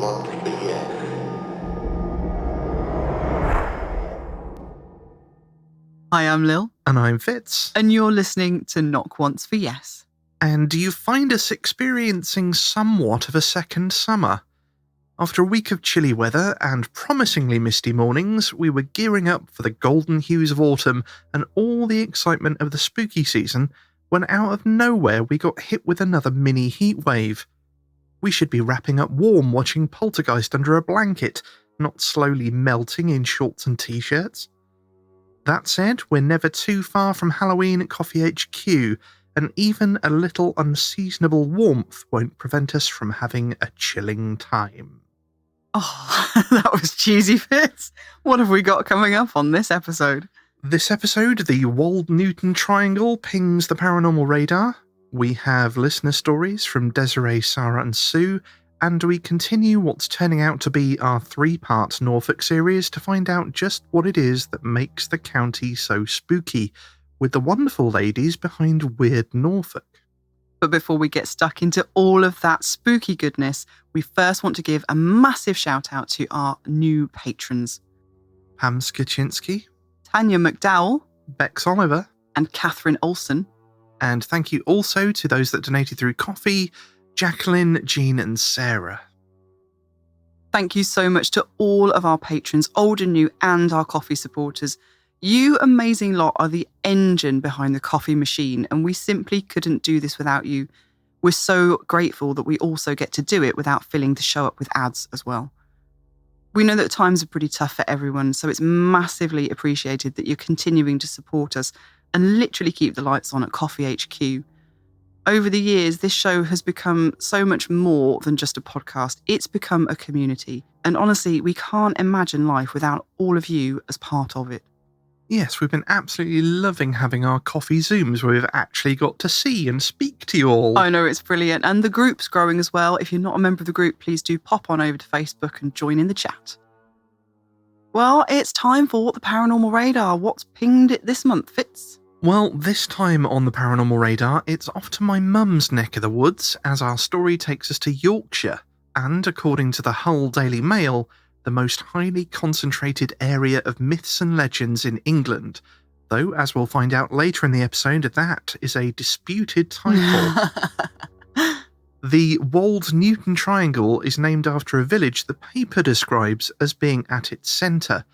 month of the year. Hi, I'm Lil. And I'm Fitz. And you're listening to Knock Once for Yes. And do you find us experiencing somewhat of a second summer? After a week of chilly weather and promisingly misty mornings, we were gearing up for the golden hues of autumn and all the excitement of the spooky season when out of nowhere we got hit with another mini heat wave. We should be wrapping up warm watching Poltergeist under a blanket, not slowly melting in shorts and t-shirts. That said, we're never too far from Halloween at KOFY HQ, and even a little unseasonable warmth won't prevent us from having a chilling time. Oh, that was cheesy, Fitz. What have we got coming up on this episode? This episode, the Wold Newton Triangle pings the paranormal radar. We have listener stories from Desiree, Sara and Sue, and we continue what's turning out to be our 3-part Norfolk series to find out just what it is that makes the county so spooky, with the wonderful ladies behind Weird Norfolk. But before we get stuck into all of that spooky goodness, we first want to give a massive shout out to our new patrons. Pam Skaczynski, Tanya McDowell, Bex Oliver, and Catherine Olsen. And thank you also to those that donated through KOFY, Jacqueline, Jean and Sarah. Thank you so much to all of our patrons, old and new, and our KOFY supporters. You amazing lot are the engine behind the KOFY machine, and we simply couldn't do this without you. We're so grateful that we also get to do it without filling the show up with ads as well. We know that times are pretty tough for everyone, so it's massively appreciated that you're continuing to support us and literally keep the lights on at KOFY HQ. Over the years, this show has become so much more than just a podcast. It's become a community. And honestly, we can't imagine life without all of you as part of it. Yes, we've been absolutely loving having our KOFY Zooms where we've actually got to see and speak to you all. I know, it's brilliant. And the group's growing as well. If you're not a member of the group, please do pop on over to Facebook and join in the chat. Well, it's time for the Paranormal Radar. What's pinged it this month, Fitz? Well, this time on the Paranormal Radar, it's off to my mum's neck of the woods as our story takes us to Yorkshire, and according to the Hull Daily Mail, the most highly concentrated area of myths and legends in England, though, as we'll find out later in the episode, that is a disputed title. The Wold Newton Triangle is named after a village the paper describes as being at its centre,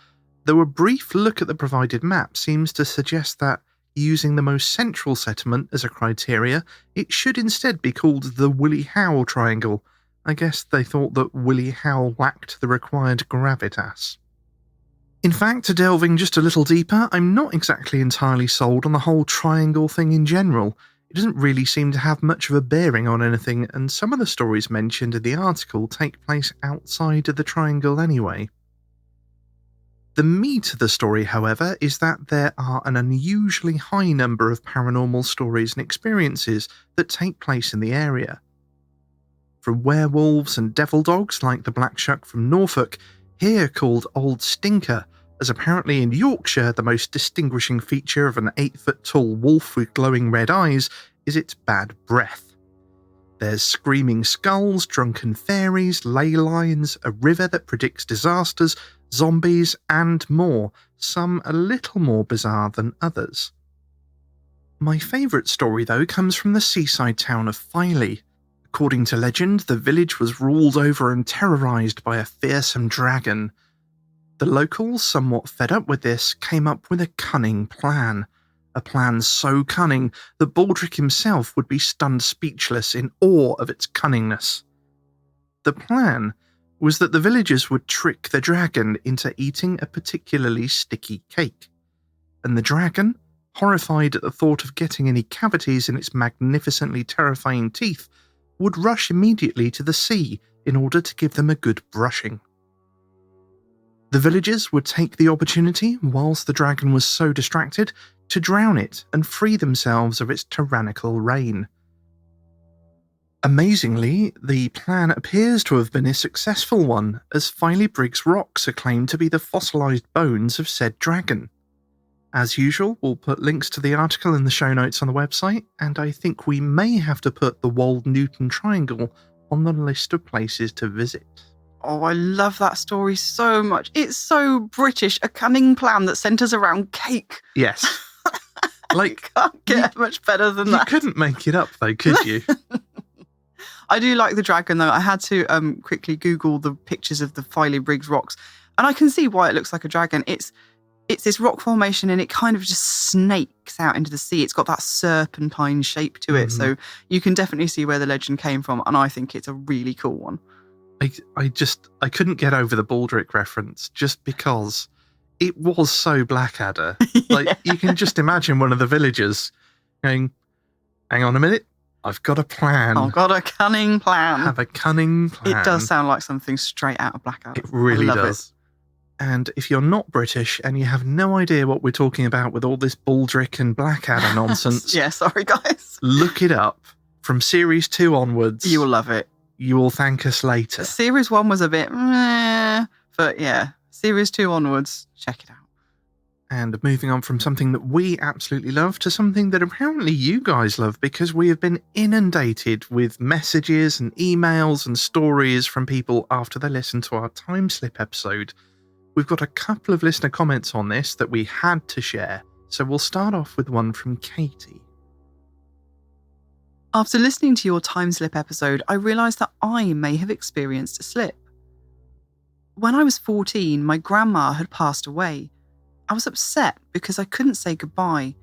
though a brief look at the provided map seems to suggest that, using the most central settlement as a criteria, it should instead be called the Willie Howe Triangle. I guess they thought that Willie Howe lacked the required gravitas. In fact, delving just a little deeper, I'm not exactly entirely sold on the whole triangle thing in general. It doesn't really seem to have much of a bearing on anything, and some of the stories mentioned in the article take place outside of the triangle anyway. The meat of the story, however, is that there are an unusually high number of paranormal stories and experiences that take place in the area. From werewolves and devil dogs like the Black Shuck from Norfolk, here called Old Stinker, as apparently in Yorkshire the most distinguishing feature of an 8-foot-tall wolf with glowing red eyes is its bad breath. There's screaming skulls, drunken fairies, ley lines, a river that predicts disasters, zombies, and more, some a little more bizarre than others. My favourite story, though, comes from the seaside town of Faery. According to legend, the village was ruled over and terrorised by a fearsome dragon. The locals, somewhat fed up with this, came up with a cunning plan. A plan so cunning that Baldric himself would be stunned speechless in awe of its cunningness. The plan was that the villagers would trick the dragon into eating a particularly sticky cake, and the dragon, horrified at the thought of getting any cavities in its magnificently terrifying teeth, would rush immediately to the sea in order to give them a good brushing. The villagers would take the opportunity, whilst the dragon was so distracted, to drown it and free themselves of its tyrannical reign. Amazingly, the plan appears to have been a successful one, as Filey Briggs rocks are claimed to be the fossilised bones of said dragon. As usual, we'll put links to the article in the show notes on the website, and I think we may have to put the Wold Newton Triangle on the list of places to visit. Oh, I love that story so much. It's so British, a cunning plan that centres around cake. Yes. You can't get much better than that. You couldn't make it up though, could you? I do like the dragon though. I had to quickly Google the pictures of the Faery Briggs rocks, and I can see why it looks like a dragon. It's this rock formation and it kind of just snakes out into the sea. It's got that serpentine shape to it. So you can definitely see where the legend came from. And I think it's a really cool one. I couldn't get over the Baldric reference just because it was so Blackadder. Like, you can just imagine one of the villagers going, hang on a minute, I've got a plan. I've got a cunning plan. Have a cunning plan. It does sound like something straight out of Blackadder. It really does. It. And if you're not British and you have no idea what we're talking about with all this Baldric and Blackadder nonsense, yeah, sorry guys. Look it up. From series 2 onwards. You will love it. You will thank us later. Series 1 was a bit meh, but yeah, series 2 onwards, check it out. And moving on from something that we absolutely love to something that apparently you guys love, because we have been inundated with messages and emails and stories from people after they listened to our time slip episode. We've got a couple of listener comments on this that we had to share, so we'll start off with one from Katie. After listening to your time slip episode, I realised that I may have experienced a slip. When I was 14, my grandma had passed away. I was upset because I couldn't say goodbye,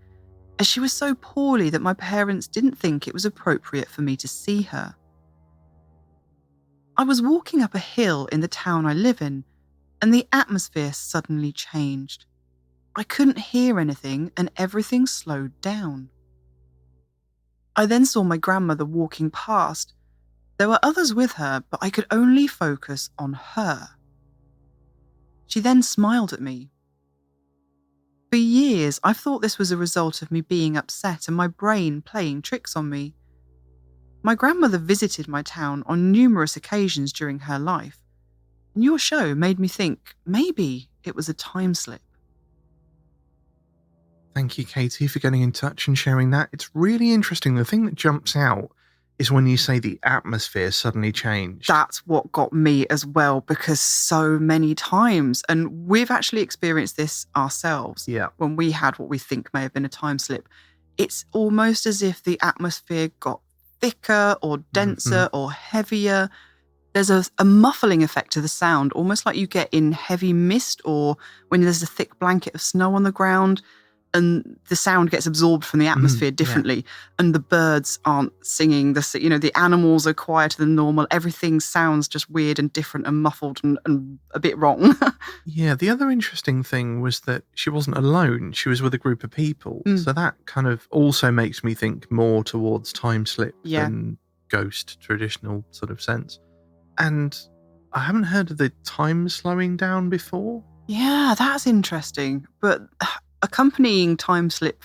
as she was so poorly that my parents didn't think it was appropriate for me to see her. I was walking up a hill in the town I live in, and the atmosphere suddenly changed. I couldn't hear anything, and everything slowed down. I then saw my grandmother walking past. There were others with her, but I could only focus on her. She then smiled at me. For years, I've thought this was a result of me being upset and my brain playing tricks on me. My grandmother visited my town on numerous occasions during her life, and your show made me think maybe it was a time slip. Thank you, Katie, for getting in touch and sharing that. It's really interesting. The thing that jumps out is when you say the atmosphere suddenly changed. That's what got me as well, because so many times, and we've actually experienced this ourselves, when we had what we think may have been a time slip, it's almost as if the atmosphere got thicker or denser or heavier. There's a muffling effect to the sound, almost like you get in heavy mist or when there's a thick blanket of snow on the ground. And the sound gets absorbed from the atmosphere differently, and the birds aren't singing. The animals are quieter than normal. Everything sounds just weird and different and muffled and a bit wrong. Yeah, the other interesting thing was that she wasn't alone. She was with a group of people. So that kind of also makes me think more towards time slip than ghost traditional sort of sense. And I haven't heard of the time slowing down before. Yeah, that's interesting. But accompanying time slip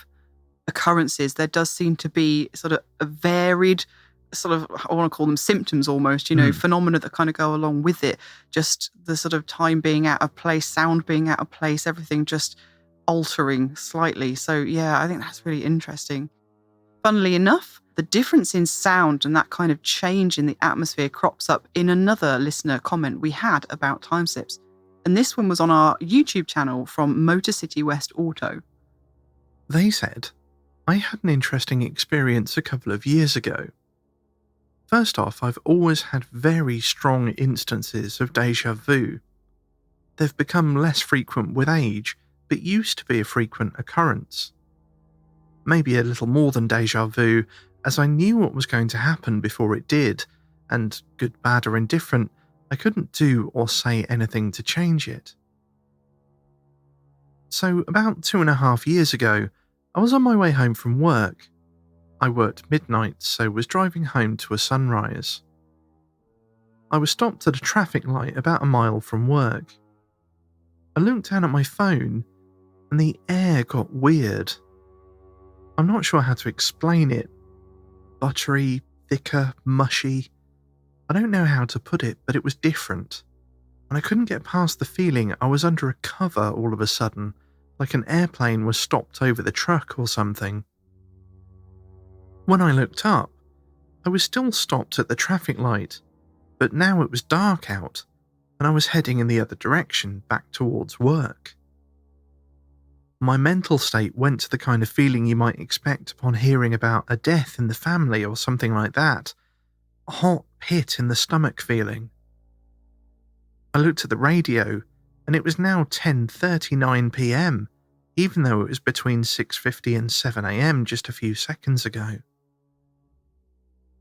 occurrences, there does seem to be sort of a varied sort of, I want to call them symptoms almost, phenomena that kind of go along with it. Just the sort of time being out of place, sound being out of place, everything just altering slightly. So yeah, I think that's really interesting. Funnily enough, the difference in sound and that kind of change in the atmosphere crops up in another listener comment we had about time slips. And this one was on our YouTube channel from Motor City West Auto. They said, I had an interesting experience a couple of years ago. First off, I've always had very strong instances of déjà vu. They've become less frequent with age, but used to be a frequent occurrence. Maybe a little more than déjà vu, as I knew what was going to happen before it did, and good, bad or indifferent, I couldn't do or say anything to change it. So about 2.5 years ago, I was on my way home from work. I worked midnight, so was driving home to a sunrise. I was stopped at a traffic light about a mile from work. I looked down at my phone, and the air got weird. I'm not sure how to explain it. Buttery, thicker, mushy. I don't know how to put it, but it was different. And I couldn't get past the feeling I was under a cover all of a sudden, like an airplane was stopped over the truck or something. When I looked up, I was still stopped at the traffic light, but now it was dark out, and I was heading in the other direction, back towards work. My mental state went to the kind of feeling you might expect upon hearing about a death in the family or something like that. A hot pit in the stomach feeling. I looked at the radio, and it was now 10:39 p.m, even though it was between 6:50 and 7 a.m. just a few seconds ago.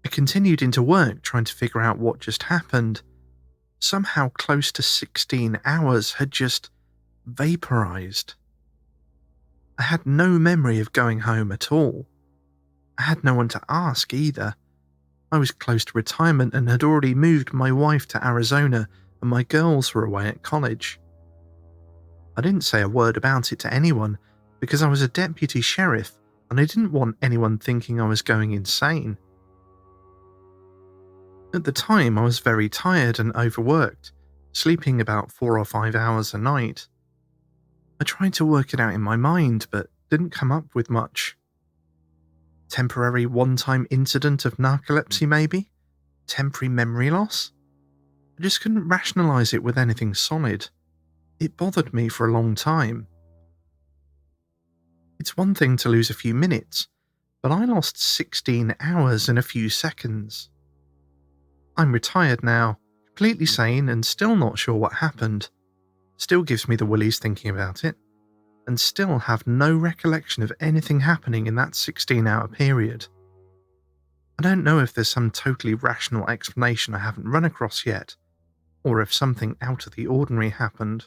I continued into work trying to figure out what just happened. Somehow close to 16 hours had just vaporized. I had no memory of going home at all. I had no one to ask either. I was close to retirement and had already moved my wife to Arizona, and my girls were away at college. I didn't say a word about it to anyone because I was a deputy sheriff and I didn't want anyone thinking I was going insane. At the time, I was very tired and overworked, sleeping about 4 or 5 hours a night. I tried to work it out in my mind, but didn't come up with much. Temporary one-time incident of narcolepsy, maybe? Temporary memory loss? I just couldn't rationalize it with anything solid. It bothered me for a long time. It's one thing to lose a few minutes, but I lost 16 hours in a few seconds. I'm retired now, completely sane and still not sure what happened. Still gives me the willies thinking about it, and still have no recollection of anything happening in that 16-hour period. I don't know if there's some totally rational explanation I haven't run across yet, or if something out of the ordinary happened.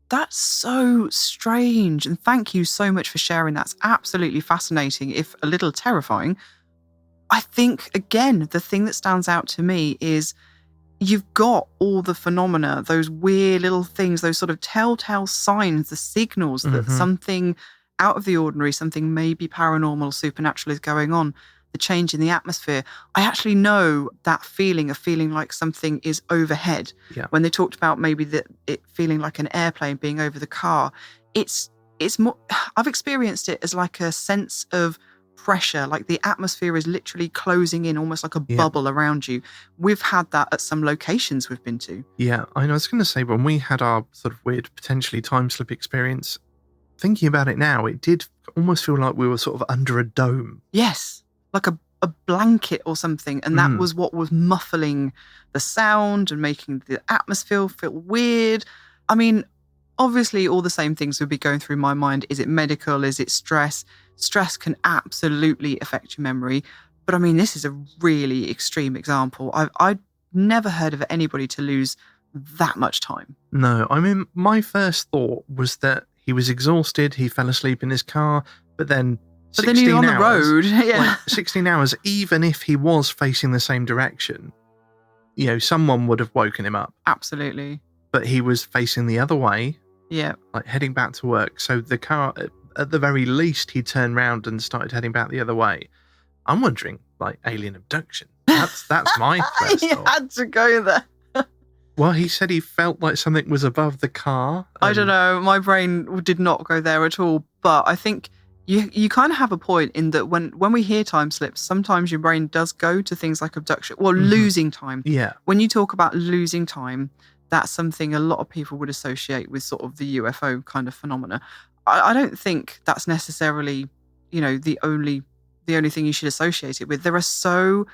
That's so strange, and thank you so much for sharing. That's absolutely fascinating, if a little terrifying. I think, again, the thing that stands out to me is you've got all the phenomena, those weird little things, those sort of telltale signs, the signals that something out of the ordinary, something maybe paranormal, supernatural is going on, the change in the atmosphere. I actually know that feeling of feeling like something is overhead. Yeah. When they talked about maybe it feeling like an airplane being over the car, it's more, I've experienced it as like a sense of pressure, like the atmosphere is literally closing in, almost like a bubble around you. We've had that at some locations we've been to. Yeah, I was going to say, when we had our sort of weird, potentially time slip experience, thinking about it now, it did almost feel like we were sort of under a dome. Yes, like a blanket or something. And that was what was muffling the sound and making the atmosphere feel weird. I mean, obviously all the same things would be going through my mind. Is it medical? Is it stress? Stress can absolutely affect your memory. But I mean, this is a really extreme example. I've never heard of anybody to lose that much time. No, I mean, my first thought was that he was exhausted, he fell asleep in his car, but then 16 you're on the hours, road. Yeah. like 16 hours, even if he was facing the same direction, you know, someone would have woken him up. Absolutely. But he was facing the other way. Yeah. Like heading back to work. So the car, at the very least, he turned round and started heading back the other way. I'm wondering, like, alien abduction. That's my first He thought. had to go there. Well, he said he felt like something was above the car. I don't know. My brain did not go there at all. But I think you kind of have a point in that when we hear time slips, sometimes your brain does go to things like abduction or losing time. Yeah. When you talk about losing time, that's something a lot of people would associate with sort of the UFO kind of phenomena. I don't think that's necessarily, you know, the only thing you should associate it with. There's so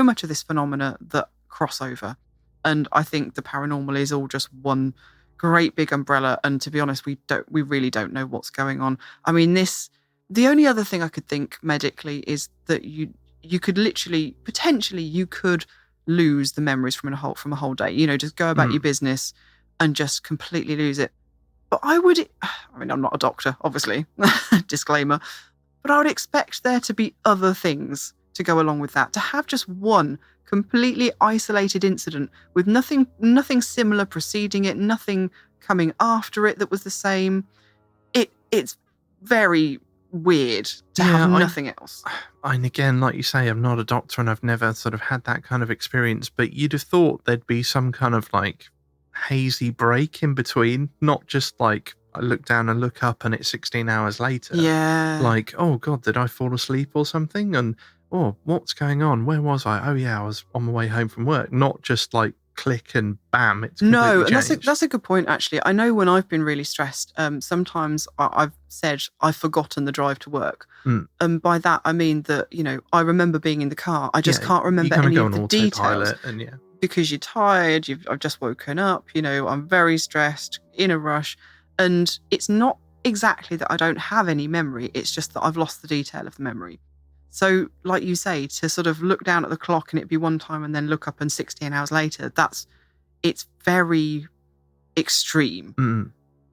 much of this phenomena that cross over. And I think the paranormal is all just one great big umbrella. And to be honest, we really don't know what's going on. I mean, the only other thing I could think medically is that you could literally, potentially, you could lose the memories from a whole day. You know, just go about your business and just completely lose it. But I mean, I'm not a doctor, obviously, disclaimer, but I would expect there to be other things to go along with that. To have just one completely isolated incident with nothing similar preceding it, nothing coming after it that was the same. It's very weird to have nothing else. And again, like you say, I'm not a doctor and I've never sort of had that kind of experience, but you'd have thought there'd be some kind of like hazy break in between, not just like I look down and look up and it's 16 hours later. Yeah. Like, oh God, did I fall asleep or something? And, oh, what's going on? Where was I? Oh yeah, I was on my way home from work. Not just like click and bam, it's completely No, and changed. that's a good point, actually. I know when I've been really stressed, sometimes I've said I've forgotten the drive to work. Mm. And by that, I mean that, I remember being in the car. I just can't You remember kind of any go of on the details. autopilot and yeah. Because you're tired, I've just woken up, I'm very stressed, in a rush. And it's not exactly that I don't have any memory, it's just that I've lost the detail of the memory. So, like you say, to sort of look down at the clock and it be one time and then look up and 16 hours later, it's very extreme. Mm.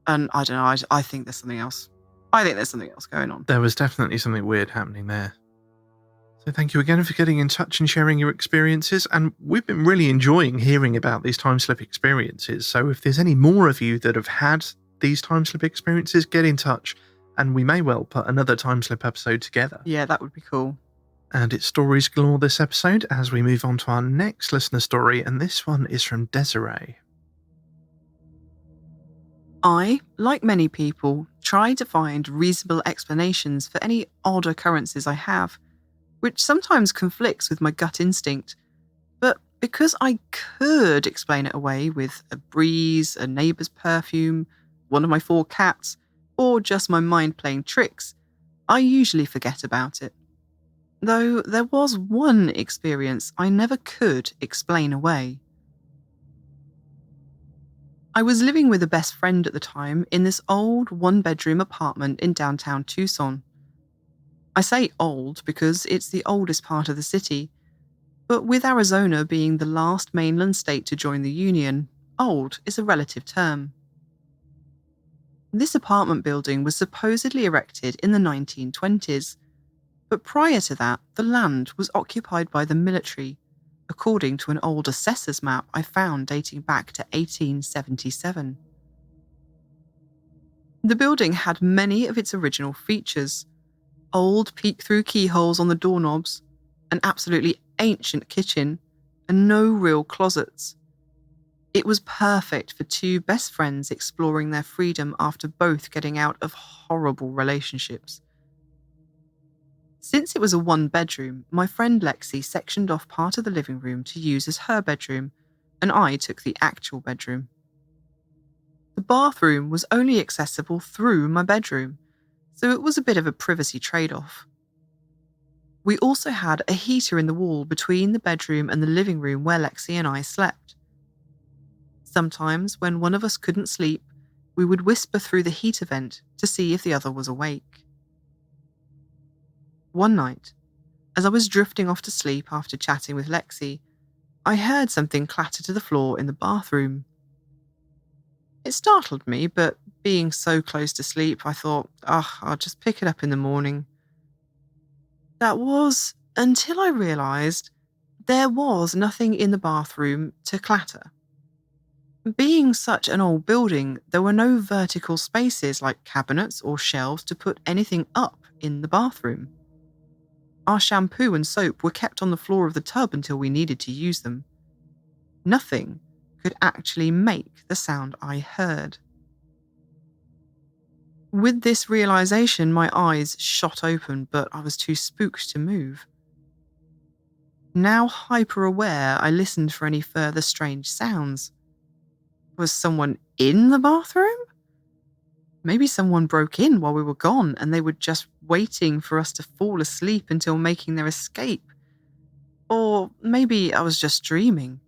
And I don't know, I think there's something else. I think there's something else going on. There was definitely something weird happening there. So thank you again for getting in touch and sharing your experiences, and we've been really enjoying hearing about these time slip experiences, so if there's any more of you that have had these time slip experiences, get in touch, and we may well put another time slip episode together. Yeah, that would be cool. And it's stories galore this episode as we move on to our next listener story, and this one is from Desiree. I, like many people, try to find reasonable explanations for any odd occurrences I have, which sometimes conflicts with my gut instinct. But because I could explain it away with a breeze, a neighbour's perfume, one of my 4 cats, or just my mind playing tricks, I usually forget about it. Though there was one experience I never could explain away. I was living with a best friend at the time in this old 1-bedroom apartment in downtown Tucson. I say old because it's the oldest part of the city, but with Arizona being the last mainland state to join the Union, old is a relative term. This apartment building was supposedly erected in the 1920s, but prior to that, the land was occupied by the military, according to an old assessor's map I found dating back to 1877. The building had many of its original features: old peek-through keyholes on the doorknobs, an absolutely ancient kitchen, and no real closets. It was perfect for 2 best friends exploring their freedom after both getting out of horrible relationships. Since it was a 1-bedroom, my friend Lexi sectioned off part of the living room to use as her bedroom, and I took the actual bedroom. The bathroom was only accessible through my bedroom, so it was a bit of a privacy trade-off. We also had a heater in the wall between the bedroom and the living room where Lexi and I slept. Sometimes, when one of us couldn't sleep, we would whisper through the heater vent to see if the other was awake. One night, as I was drifting off to sleep after chatting with Lexi, I heard something clatter to the floor in the bathroom. It startled me, but being so close to sleep, I thought, I'll just pick it up in the morning. That was until I realised there was nothing in the bathroom to clatter. Being such an old building, there were no vertical spaces like cabinets or shelves to put anything up in the bathroom. Our shampoo and soap were kept on the floor of the tub until we needed to use them. Nothing could actually make the sound I heard. With this realisation, my eyes shot open, but I was too spooked to move. Now hyper-aware, I listened for any further strange sounds. Was someone in the bathroom? Maybe someone broke in while we were gone and they were just waiting for us to fall asleep until making their escape. Or maybe I was just dreaming.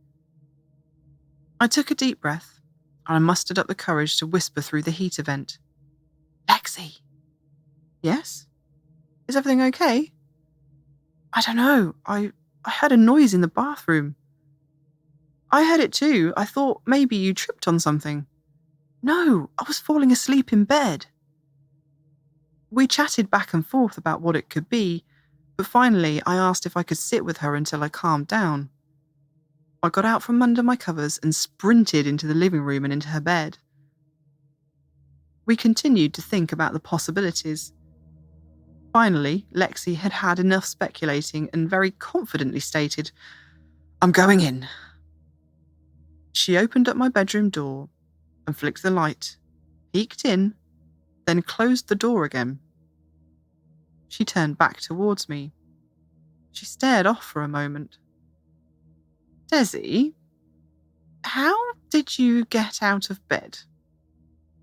I took a deep breath and I mustered up the courage to whisper through the heater vent. Lexi. Yes? Is everything okay? I don't know. I heard a noise in the bathroom. I heard it too. I thought maybe you tripped on something. No, I was falling asleep in bed. We chatted back and forth about what it could be, but finally I asked if I could sit with her until I calmed down. I got out from under my covers and sprinted into the living room and into her bed. We continued to think about the possibilities. Finally, Lexi had had enough speculating and very confidently stated, "I'm going in." She opened up my bedroom door and flicked the light, peeked in, then closed the door again. She turned back towards me. She stared off for a moment. "Desi, How did you get out of bed?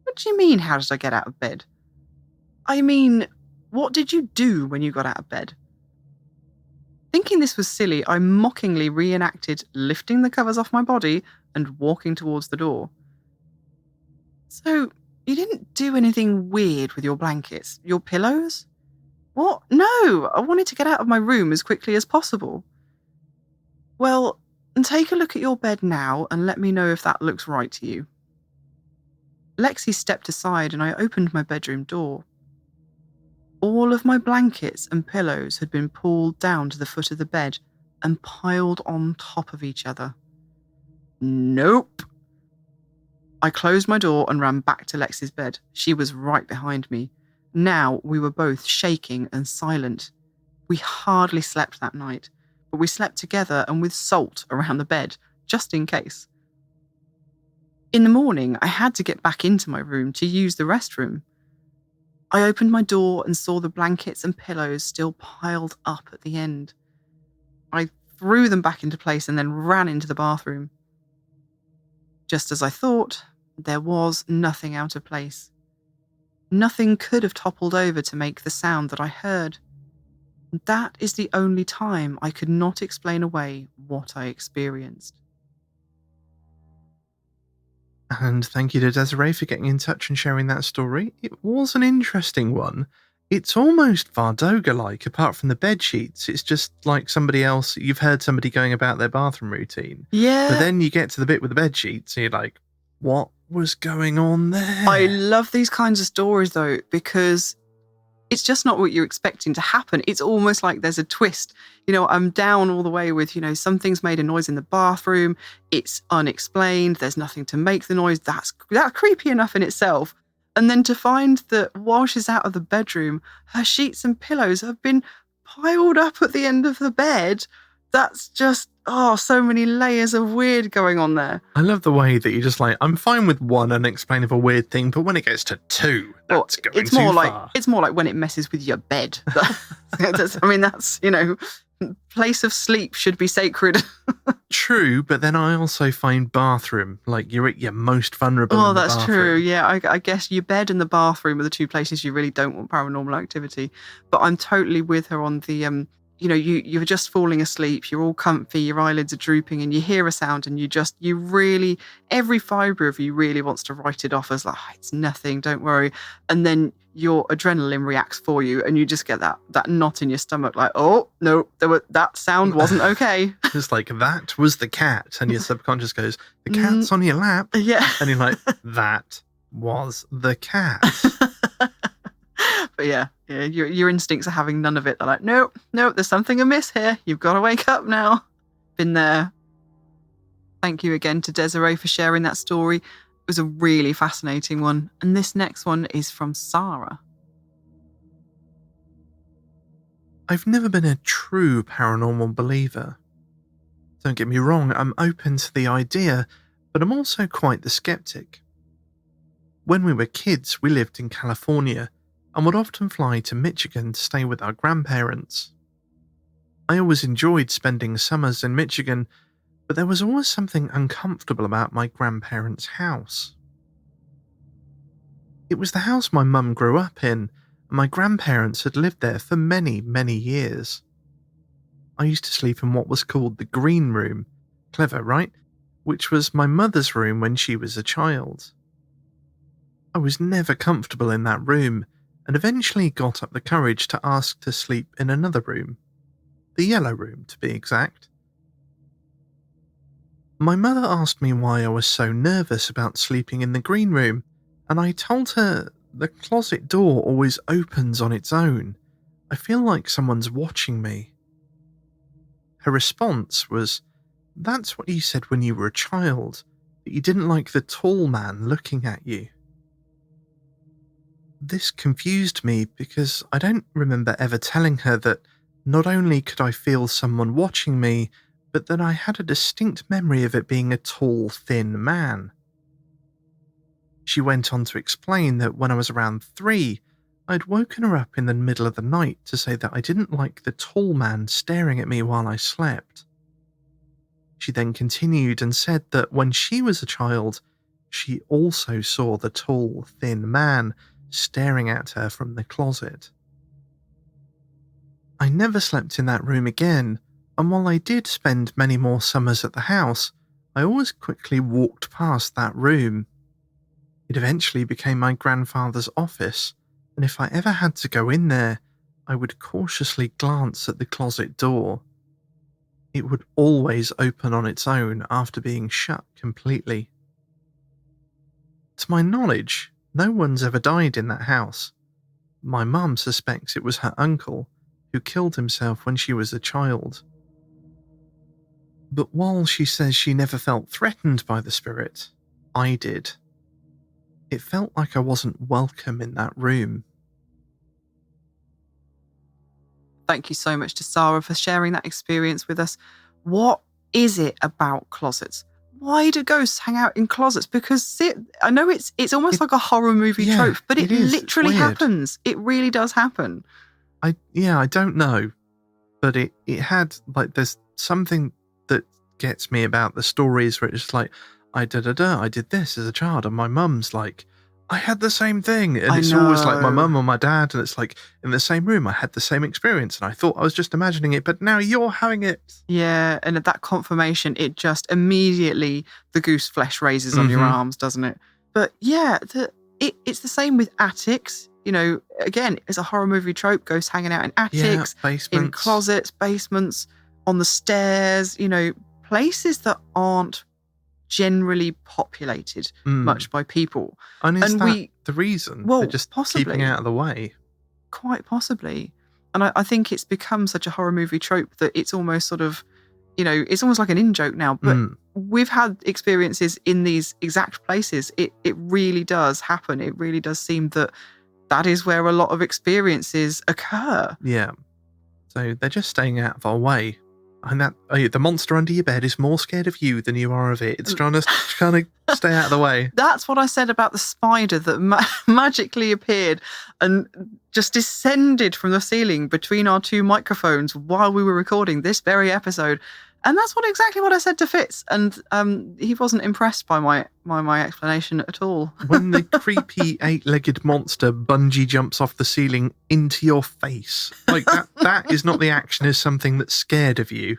What do you mean, how did I get out of bed? I mean, what did you do when you got out of bed? Thinking this was silly, I mockingly reenacted lifting the covers off my body and walking towards the door. So, you didn't do anything weird with your blankets? Your pillows? What? No! I wanted to get out of my room as quickly as possible. Well, take a look at your bed now and let me know if that looks right to you. Lexi stepped aside and I opened my bedroom door. All of my blankets and pillows had been pulled down to the foot of the bed and piled on top of each other. Nope. I closed my door and ran back to Lexi's bed. She was right behind me. Now we were both shaking and silent. We hardly slept that night, but we slept together and with salt around the bed, just in case. In the morning, I had to get back into my room to use the restroom. I opened my door and saw the blankets and pillows still piled up at the end. I threw them back into place and then ran into the bathroom. Just as I thought, there was nothing out of place. Nothing could have toppled over to make the sound that I heard. That is the only time I could not explain away what I experienced. And thank you to Desiree for getting in touch and sharing that story. It was an interesting one. It's almost Vardoga-like, apart from the bed sheets. It's just like somebody else. You've heard somebody going about their bathroom routine. Yeah. But then you get to the bit with the bed sheets and you're like, what was going on there? I love these kinds of stories, though, because it's just not what you're expecting to happen. It's almost like there's a twist. I'm down all the way with, something's made a noise in the bathroom. It's unexplained. There's nothing to make the noise. That's creepy enough in itself. And then to find that while she's out of the bedroom, her sheets and pillows have been piled up at the end of the bed. That's just, so many layers of weird going on there. I love the way that you're just like, I'm fine with one unexplainable weird thing, but when it gets to two, that's going too far. It's more like when it messes with your bed. That's, place of sleep should be sacred. True, but then I also find bathroom, like you're at your most vulnerable. Oh, that's true. Yeah, I guess your bed and the bathroom are the two places you really don't want paranormal activity. But I'm totally with her on the, you're just falling asleep, you're all comfy, your eyelids are drooping, and you hear a sound, and you really, every fibre of you really wants to write it off as like, it's nothing, don't worry. And then your adrenaline reacts for you, and you just get that knot in your stomach, like, oh, no, that sound wasn't okay. It's like, that was the cat, and your subconscious goes, the cat's on your lap. Yeah. And you're like, that was the cat. But yeah, your instincts are having none of it. They're like, nope, there's something amiss here. You've got to wake up now. Been there. Thank you again to Desiree for sharing that story. It was a really fascinating one. And this next one is from Sara. I've never been a true paranormal believer. Don't get me wrong, I'm open to the idea, but I'm also quite the skeptic. When we were kids, we lived in California and would often fly to Michigan to stay with our grandparents. I always enjoyed spending summers in Michigan, but there was always something uncomfortable about my grandparents' house. It was the house my mum grew up in, and my grandparents had lived there for many, many years. I used to sleep in what was called the green room, clever, right? Which was my mother's room when she was a child. I was never comfortable in that room, and eventually got up the courage to ask to sleep in another room. The yellow room, to be exact. My mother asked me why I was so nervous about sleeping in the green room, and I told her the closet door always opens on its own. I feel like someone's watching me. Her response was, that's what you said when you were a child, that you didn't like the tall man looking at you. This confused me because I don't remember ever telling her that not only could I feel someone watching me, but that I had a distinct memory of it being a tall, thin man. She went on to explain that when I was around 3, I'd woken her up in the middle of the night to say that I didn't like the tall man staring at me while I slept. She then continued and said that when she was a child, she also saw the tall, thin man staring at her from the closet. I never slept in that room again, and while I did spend many more summers at the house, I always quickly walked past that room. It eventually became my grandfather's office, and if I ever had to go in there, I would cautiously glance at the closet door. It would always open on its own after being shut completely. To my knowledge, no one's ever died in that house. My mum suspects it was her uncle, who killed himself when she was a child. But while she says she never felt threatened by the spirit, I did. It felt like I wasn't welcome in that room. Thank you so much to Sara for sharing that experience with us. What is it about closets? Why do ghosts hang out in closets? Because I know it's almost like a horror movie trope, but it literally happens. It really does happen. I don't know. But it had, like, there's something that gets me about the stories where it's just like, I did this as a child, and my mum's like, I had the same thing. And it's always like my mum or my dad, and it's like, in the same room, I had the same experience, and I thought I was just imagining it, but now you're having it. Yeah, and at that confirmation, it just immediately, the goose flesh raises on your arms, doesn't it? But yeah, it's the same with attics. You know, again, it's a horror movie trope, ghosts hanging out in attics, in closets, basements, on the stairs, you know, places that aren't generally populated much by people. And is that the reason? They're just keeping out of the way? Quite possibly. And I think it's become such a horror movie trope that it's almost sort of, you know, it's almost like an in-joke now. But we've had experiences in these exact places. It really does happen. It really does seem that is where a lot of experiences occur. Yeah. So they're just staying out of our way. And that the monster under your bed is more scared of you than you are of it. It's trying to kind of stay out of the way. That's what I said about the spider that magically appeared and just descended from the ceiling between our two microphones while we were recording this very episode. And that's exactly what I said to Fitz. And he wasn't impressed by my explanation at all. When the creepy 8-legged monster bungee jumps off the ceiling into your face, like that is not the action as something that's scared of you.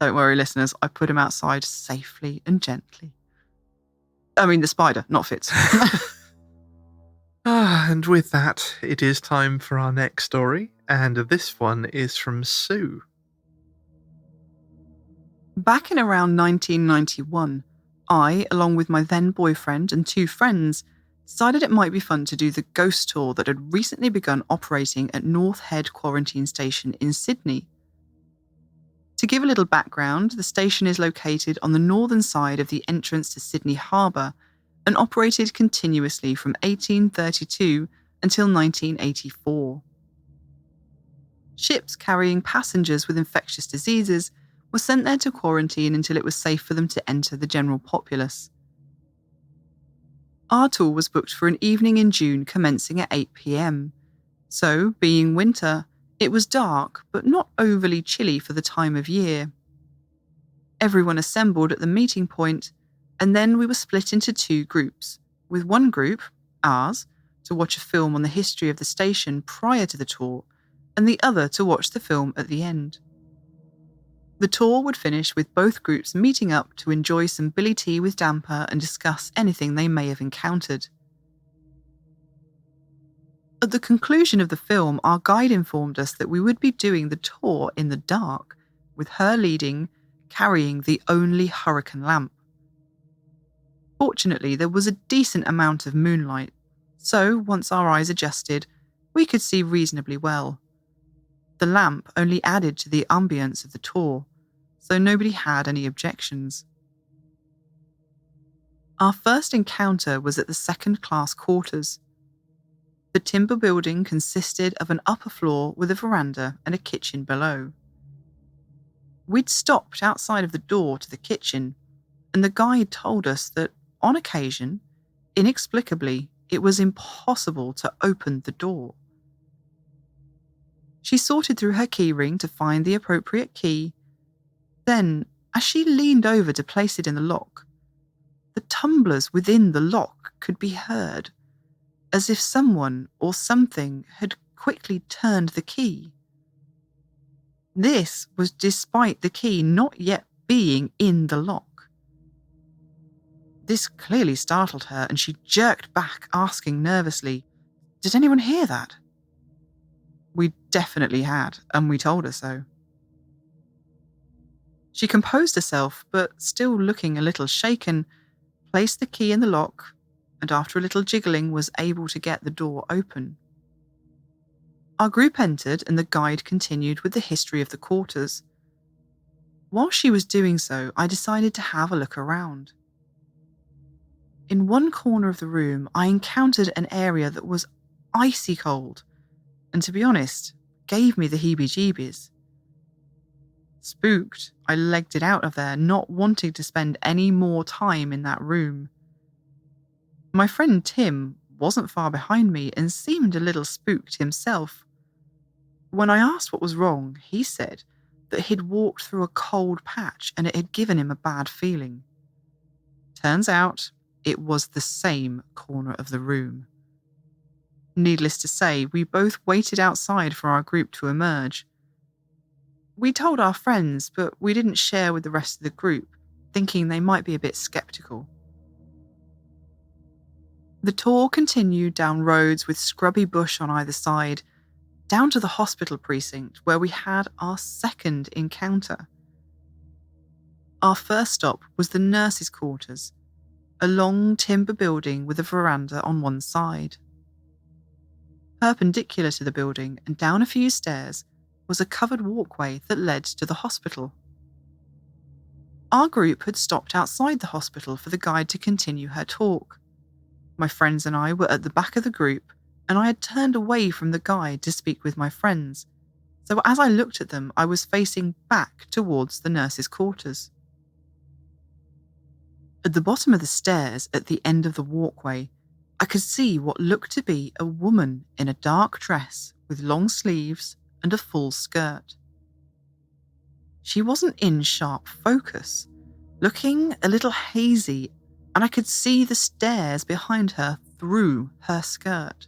Don't worry, listeners. I put him outside safely and gently. I mean, the spider, not Fitz. And with that, it is time for our next story. And this one is from Sue. Back in around 1991, I, along with my then boyfriend and 2 friends, decided it might be fun to do the ghost tour that had recently begun operating at North Head Quarantine Station in Sydney. To give a little background, the station is located on the northern side of the entrance to Sydney Harbour and operated continuously from 1832 until 1984. Ships carrying passengers with infectious diseases were sent there to quarantine until it was safe for them to enter the general populace. Our tour was booked for an evening in June commencing at 8 p.m. So, being winter, it was dark but not overly chilly for the time of year. Everyone assembled at the meeting point, and then we were split into 2 groups, with one group, ours, to watch a film on the history of the station prior to the tour, and the other to watch the film at the end. The tour would finish with both groups meeting up to enjoy some Billy tea with damper and discuss anything they may have encountered. At the conclusion of the film, our guide informed us that we would be doing the tour in the dark, with her leading, carrying the only hurricane lamp. Fortunately, there was a decent amount of moonlight, so once our eyes adjusted, we could see reasonably well. The lamp only added to the ambience of the tour, so nobody had any objections. Our first encounter was at the second-class quarters. The timber building consisted of an upper floor with a veranda and a kitchen below. We'd stopped outside of the door to the kitchen, and the guide told us that, on occasion, inexplicably, it was impossible to open the door. She sorted through her key ring to find the appropriate key. Then, As she leaned over to place it in the lock, the tumblers within the lock could be heard, as if someone or something had quickly turned the key. This was despite the key not yet being in the lock. This clearly startled her, and she jerked back, asking nervously, "Did anyone hear that?" We definitely had, and we told her so. She composed herself, but still looking a little shaken, placed the key in the lock, and after a little jiggling was able to get the door open. Our group entered, and the guide continued with the history of the quarters. While she was doing so, I decided to have a look around. In one corner of the room, I encountered an area that was icy cold, and to be honest, gave me the heebie-jeebies. Spooked, I legged it out of there, not wanting to spend any more time in that room. My friend Tim wasn't far behind me and seemed a little spooked himself. When I asked what was wrong, he said that he'd walked through a cold patch and it had given him a bad feeling. Turns out, it was the same corner of the room. Needless to say, we both waited outside for our group to emerge. We told our friends, but we didn't share with the rest of the group, thinking they might be a bit skeptical. The tour continued down roads with scrubby bush on either side, down to the hospital precinct where we had our second encounter. Our first stop was the nurses' quarters, a long timber building with a veranda on one side. Perpendicular to the building and down a few stairs was a covered walkway that led to the hospital. Our group had stopped outside the hospital for the guide to continue her talk. My friends and I were at the back of the group, and I had turned away from the guide to speak with my friends, so as I looked at them, I was facing back towards the nurses' quarters. At the bottom of the stairs, at the end of the walkway, I could see what looked to be a woman in a dark dress with long sleeves and a full skirt. She wasn't in sharp focus, looking a little hazy, and I could see the stairs behind her through her skirt.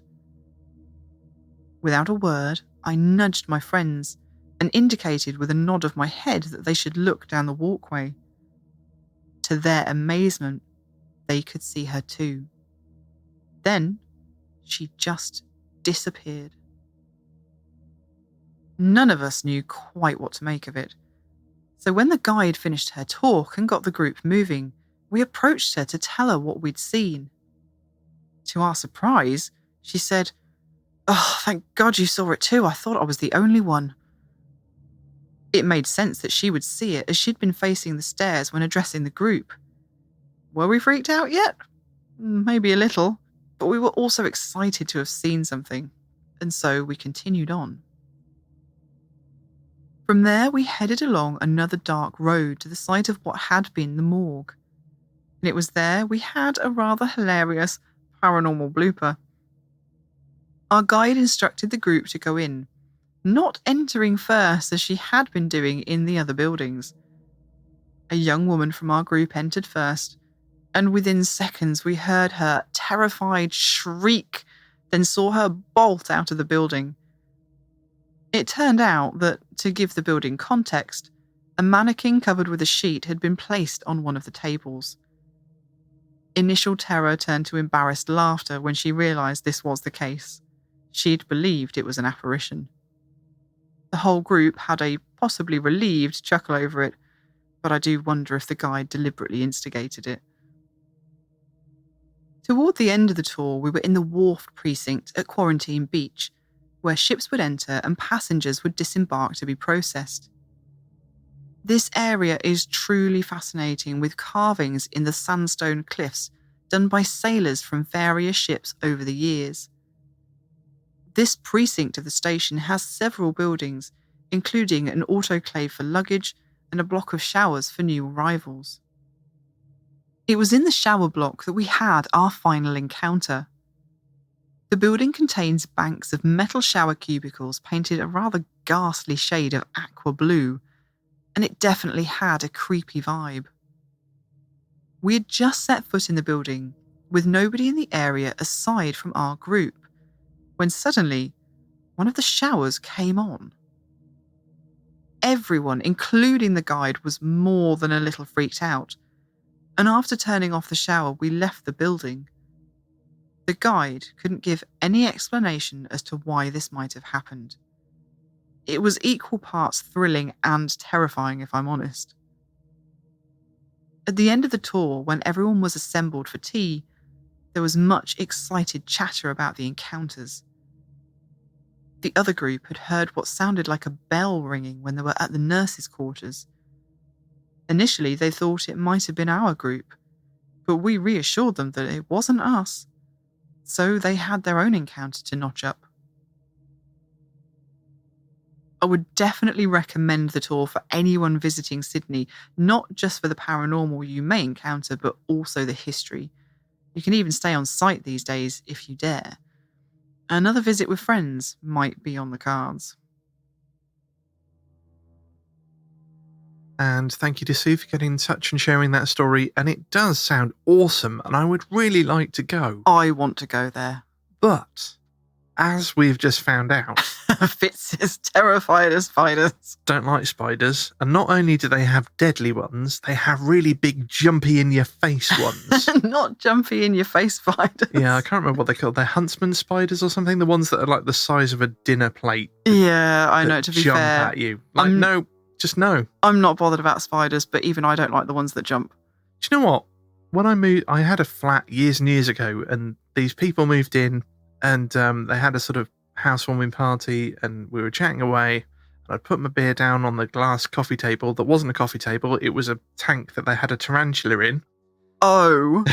Without a word, I nudged my friends and indicated with a nod of my head that they should look down the walkway. To their amazement, they could see her too. Then, she just disappeared. None of us knew quite what to make of it. So when the guide finished her talk and got the group moving, we approached her to tell her what we'd seen. To our surprise, she said, "Oh, thank God you saw it too. I thought I was the only one." It made sense that she would see it as she'd been facing the stairs when addressing the group. Were we freaked out yet? Maybe a little, but we were also excited to have seen something, and so we continued on. From there, we headed along another dark road to the site of what had been the morgue. And it was there we had a rather hilarious paranormal blooper. Our guide instructed the group to go in, not entering first as she had been doing in the other buildings. A young woman from our group entered first, and within seconds we heard her terrified shriek, then saw her bolt out of the building. It turned out that, to give the building context, a mannequin covered with a sheet had been placed on one of the tables. Initial terror turned to embarrassed laughter when she realised this was the case. She'd believed it was an apparition. The whole group had a possibly relieved chuckle over it, but I do wonder if the guide deliberately instigated it. Toward the end of the tour, we were in the wharf precinct at Quarantine Beach, where ships would enter and passengers would disembark to be processed. This area is truly fascinating, with carvings in the sandstone cliffs done by sailors from various ships over the years. This precinct of the station has several buildings, including an autoclave for luggage and a block of showers for new arrivals. It was in the shower block that we had our final encounter. The building contains banks of metal shower cubicles painted a rather ghastly shade of aqua blue, and it definitely had a creepy vibe. We had just set foot in the building with nobody in the area aside from our group, when suddenly one of the showers came on. Everyone, including the guide, was more than a little freaked out, and after turning off the shower, we left the building. The guide couldn't give any explanation as to why this might have happened. It was equal parts thrilling and terrifying, if I'm honest. At the end of the tour, when everyone was assembled for tea, there was much excited chatter about the encounters. The other group had heard what sounded like a bell ringing when they were at the nurses' quarters. Initially, they thought it might have been our group, but we reassured them that it wasn't us, so they had their own encounter to notch up. I would definitely recommend the tour for anyone visiting Sydney, not just for the paranormal you may encounter, but also the history. You can even stay on site these days if you dare. Another visit with friends might be on the cards. And thank you to Sue for getting in touch and sharing that story. And it does sound awesome, and I would really like to go. I want to go there. But, as we've just found out, Fitz is terrified of spiders. Don't like spiders. And not only do they have deadly ones, they have really big, jumpy in your face ones. Not jumpy in your face spiders. Yeah, I can't remember what they're called. They're huntsman spiders or something. The ones that are like the size of a dinner plate. Yeah, I know, to be jump fair. at you. Like, no, just no. I'm not bothered about spiders, but even I don't like the ones that jump. Do you know what? When I moved, I had a flat years and years ago, and these people moved in, and they had a sort of housewarming party, and we were chatting away, and I'd put my beer down on the glass coffee table that wasn't a coffee table. It was a tank that they had a tarantula in. Oh.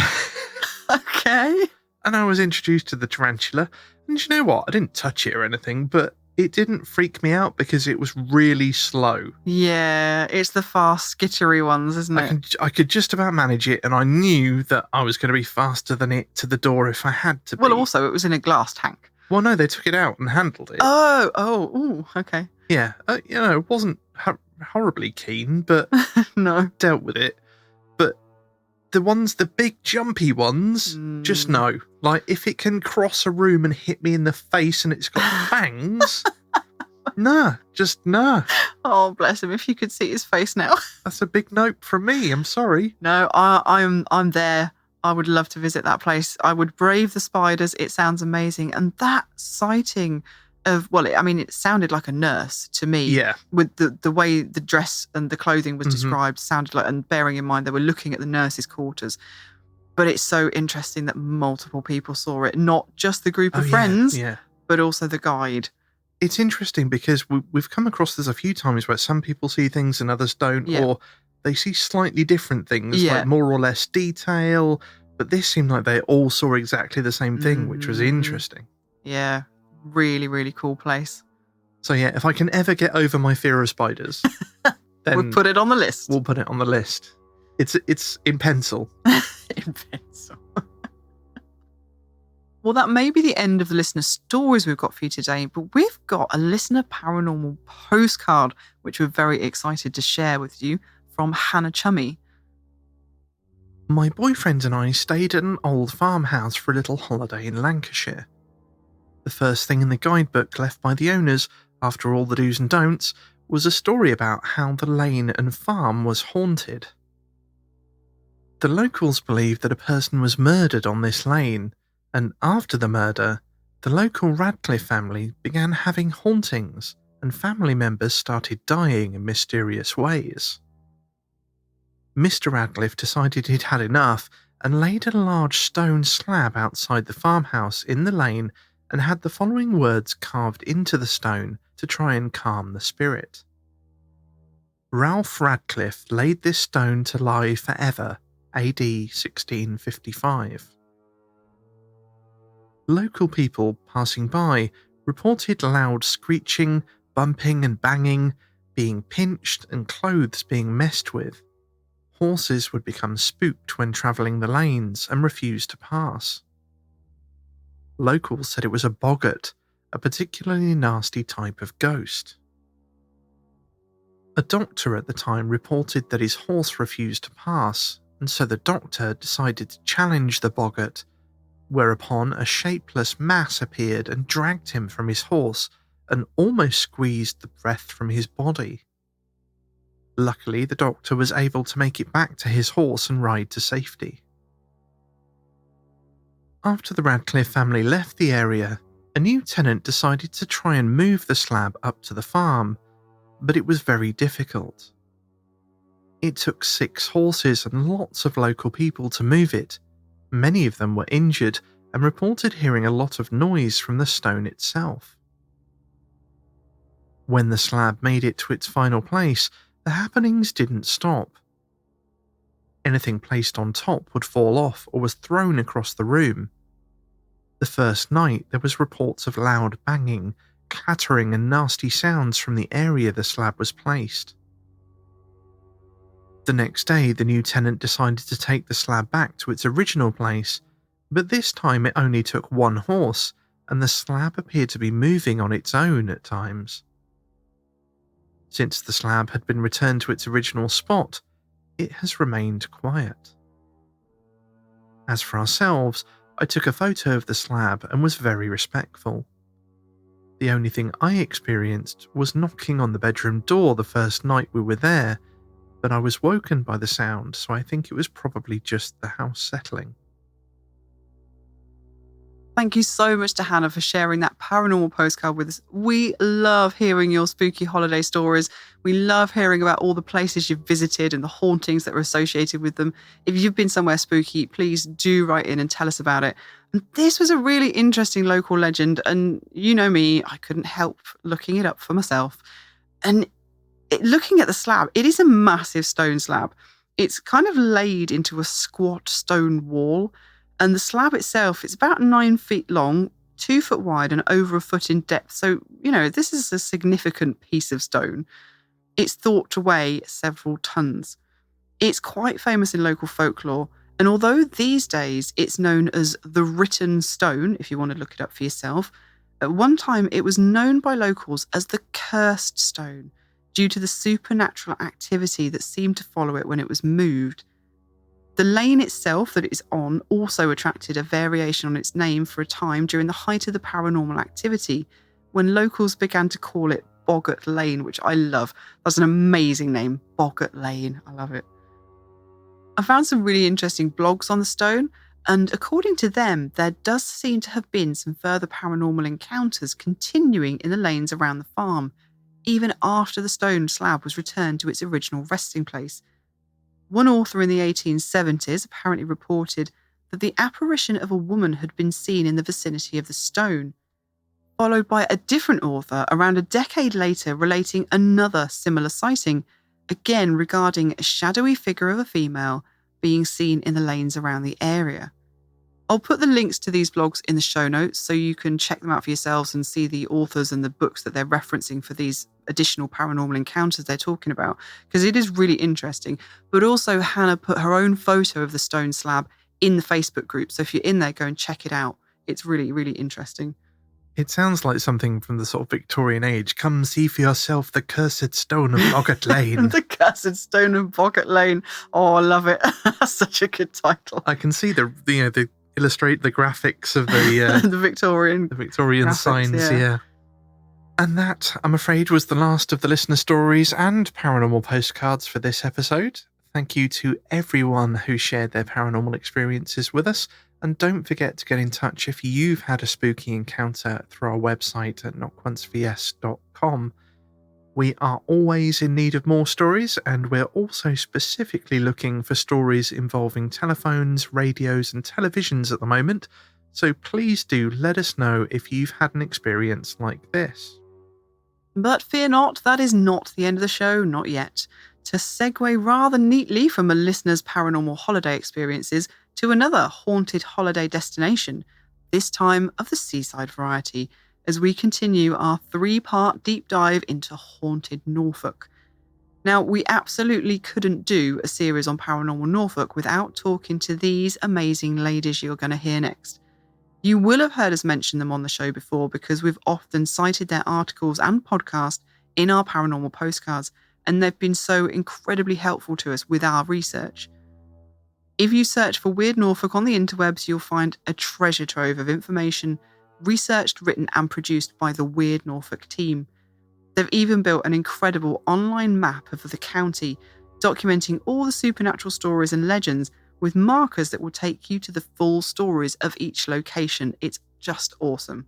Okay. And I was introduced to the tarantula, and you know what? I didn't touch it or anything, but it didn't freak me out because it was really slow. Yeah, it's the fast, skittery ones, isn't it? I could just about manage it, and I knew that I was going to be faster than it to the door if I had to be. Well, also, it was in a glass tank. Well, no, they took it out and handled it. Oh, okay. Yeah, wasn't horribly keen, but No. dealt with it. But the big jumpy ones, just no. Like, if it can cross a room and hit me in the face and it's got fangs, nah, just nah. Oh, bless him. If you could see his face now. That's a big nope from me. I'm sorry. No, I'm there. I would love to visit that place. I would brave the spiders. It sounds amazing. And that sighting of, it sounded like a nurse to me. Yeah. With the way the dress and the clothing was described, sounded like, and bearing in mind they were looking at the nurses' quarters. But it's so interesting that multiple people saw it, not just the group of friends, but also the guide. It's interesting because we've come across this a few times where some people see things and others don't, or they see slightly different things, like more or less detail. But this seemed like they all saw exactly the same thing, which was interesting. Yeah, really, really cool place. So yeah, if I can ever get over my fear of spiders, then we'll put it on the list. We'll put it on the list. It's in pencil. In pencil. Well, that may be the end of the listener stories we've got for you today, but we've got a listener paranormal postcard, which we're very excited to share with you, from Hannah Chummy. My boyfriend and I stayed at an old farmhouse for a little holiday in Lancashire. The first thing in the guidebook left by the owners, after all the do's and don'ts, was a story about how the lane and farm was haunted. The locals believed that a person was murdered on this lane, and after the murder, the local Radcliffe family began having hauntings, and family members started dying in mysterious ways. Mr. Radcliffe decided he'd had enough and laid a large stone slab outside the farmhouse in the lane and had the following words carved into the stone to try and calm the spirit. Ralph Radcliffe laid this stone to lie forever, AD 1655. Local people passing by reported loud screeching, bumping and banging, being pinched and clothes being messed with. Horses would become spooked when travelling the lanes and refuse to pass. Locals said it was a boggart, a particularly nasty type of ghost. A doctor at the time reported that his horse refused to pass, and so the doctor decided to challenge the boggart, whereupon a shapeless mass appeared and dragged him from his horse and almost squeezed the breath from his body. Luckily, the doctor was able to make it back to his horse and ride to safety. After the Radcliffe family left the area, a new tenant decided to try and move the slab up to the farm, but it was very difficult. It took 6 horses and lots of local people to move it. Many of them were injured and reported hearing a lot of noise from the stone itself. When the slab made it to its final place, the happenings didn't stop. Anything placed on top would fall off or was thrown across the room. The first night there was reports of loud banging, clattering and nasty sounds from the area the slab was placed. The next day the new tenant decided to take the slab back to its original place, but this time it only took 1 horse and the slab appeared to be moving on its own at times. Since the slab had been returned to its original spot, it has remained quiet. As for ourselves, I took a photo of the slab and was very respectful. The only thing I experienced was knocking on the bedroom door the first night we were there, but I was woken by the sound, so I think it was probably just the house settling. Thank you so much to Hannah for sharing that paranormal postcard with us. We love hearing your spooky holiday stories. We love hearing about all the places you've visited and the hauntings that are associated with them. If you've been somewhere spooky, please do write in and tell us about it. And this was a really interesting local legend, and you know me, I couldn't help looking it up for myself. And looking at the slab, it is a massive stone slab. It's kind of laid into a squat stone wall. And the slab itself, it's about 9 feet long, 2 foot wide and over a foot in depth. So, this is a significant piece of stone. It's thought to weigh several tons. It's quite famous in local folklore. And although these days it's known as the written stone, if you want to look it up for yourself, at one time it was known by locals as the cursed stone due to the supernatural activity that seemed to follow it when it was moved. The lane itself that it is on also attracted a variation on its name for a time during the height of the paranormal activity, when locals began to call it Boggart Lane, which I love. That's an amazing name, Boggart Lane. I love it. I found some really interesting blogs on the stone, and according to them, there does seem to have been some further paranormal encounters continuing in the lanes around the farm, even after the stone slab was returned to its original resting place. One author in the 1870s apparently reported that the apparition of a woman had been seen in the vicinity of the stone, followed by a different author around a decade later relating another similar sighting, again regarding a shadowy figure of a female being seen in the lanes around the area. I'll put the links to these blogs in the show notes so you can check them out for yourselves and see the authors and the books that they're referencing for these additional paranormal encounters they're talking about, because it is really interesting. But also Hannah put her own photo of the stone slab in the Facebook group. So if you're in there, go and check it out. It's really, really interesting. It sounds like something from the sort of Victorian age. Come see for yourself the cursed stone of Boggart Lane. The cursed stone of Boggart Lane. Oh, I love it. That's such a good title. I can see the illustrate the graphics of the the Victorian graphics, signs, yeah. And that, I'm afraid, was the last of the listener stories and paranormal postcards for this episode. Thank you to everyone who shared their paranormal experiences with us, and don't forget to get in touch if you've had a spooky encounter through our website at knockOncevs.com. We are always in need of more stories, and we're also specifically looking for stories involving telephones, radios and televisions at the moment, so please do let us know if you've had an experience like this. But fear not, that is not the end of the show, not yet. To segue rather neatly from a listener's paranormal holiday experiences to another haunted holiday destination, this time of the seaside variety, as we continue our 3-part deep dive into haunted Norfolk. Now, we absolutely couldn't do a series on Paranormal Norfolk without talking to these amazing ladies you're going to hear next. You will have heard us mention them on the show before because we've often cited their articles and podcast in our Paranormal Postcards, and they've been so incredibly helpful to us with our research. If you search for Weird Norfolk on the interwebs, you'll find a treasure trove of information researched, written and produced by the Weird Norfolk team. They've even built an incredible online map of the county, documenting all the supernatural stories and legends with markers that will take you to the full stories of each location. It's just awesome.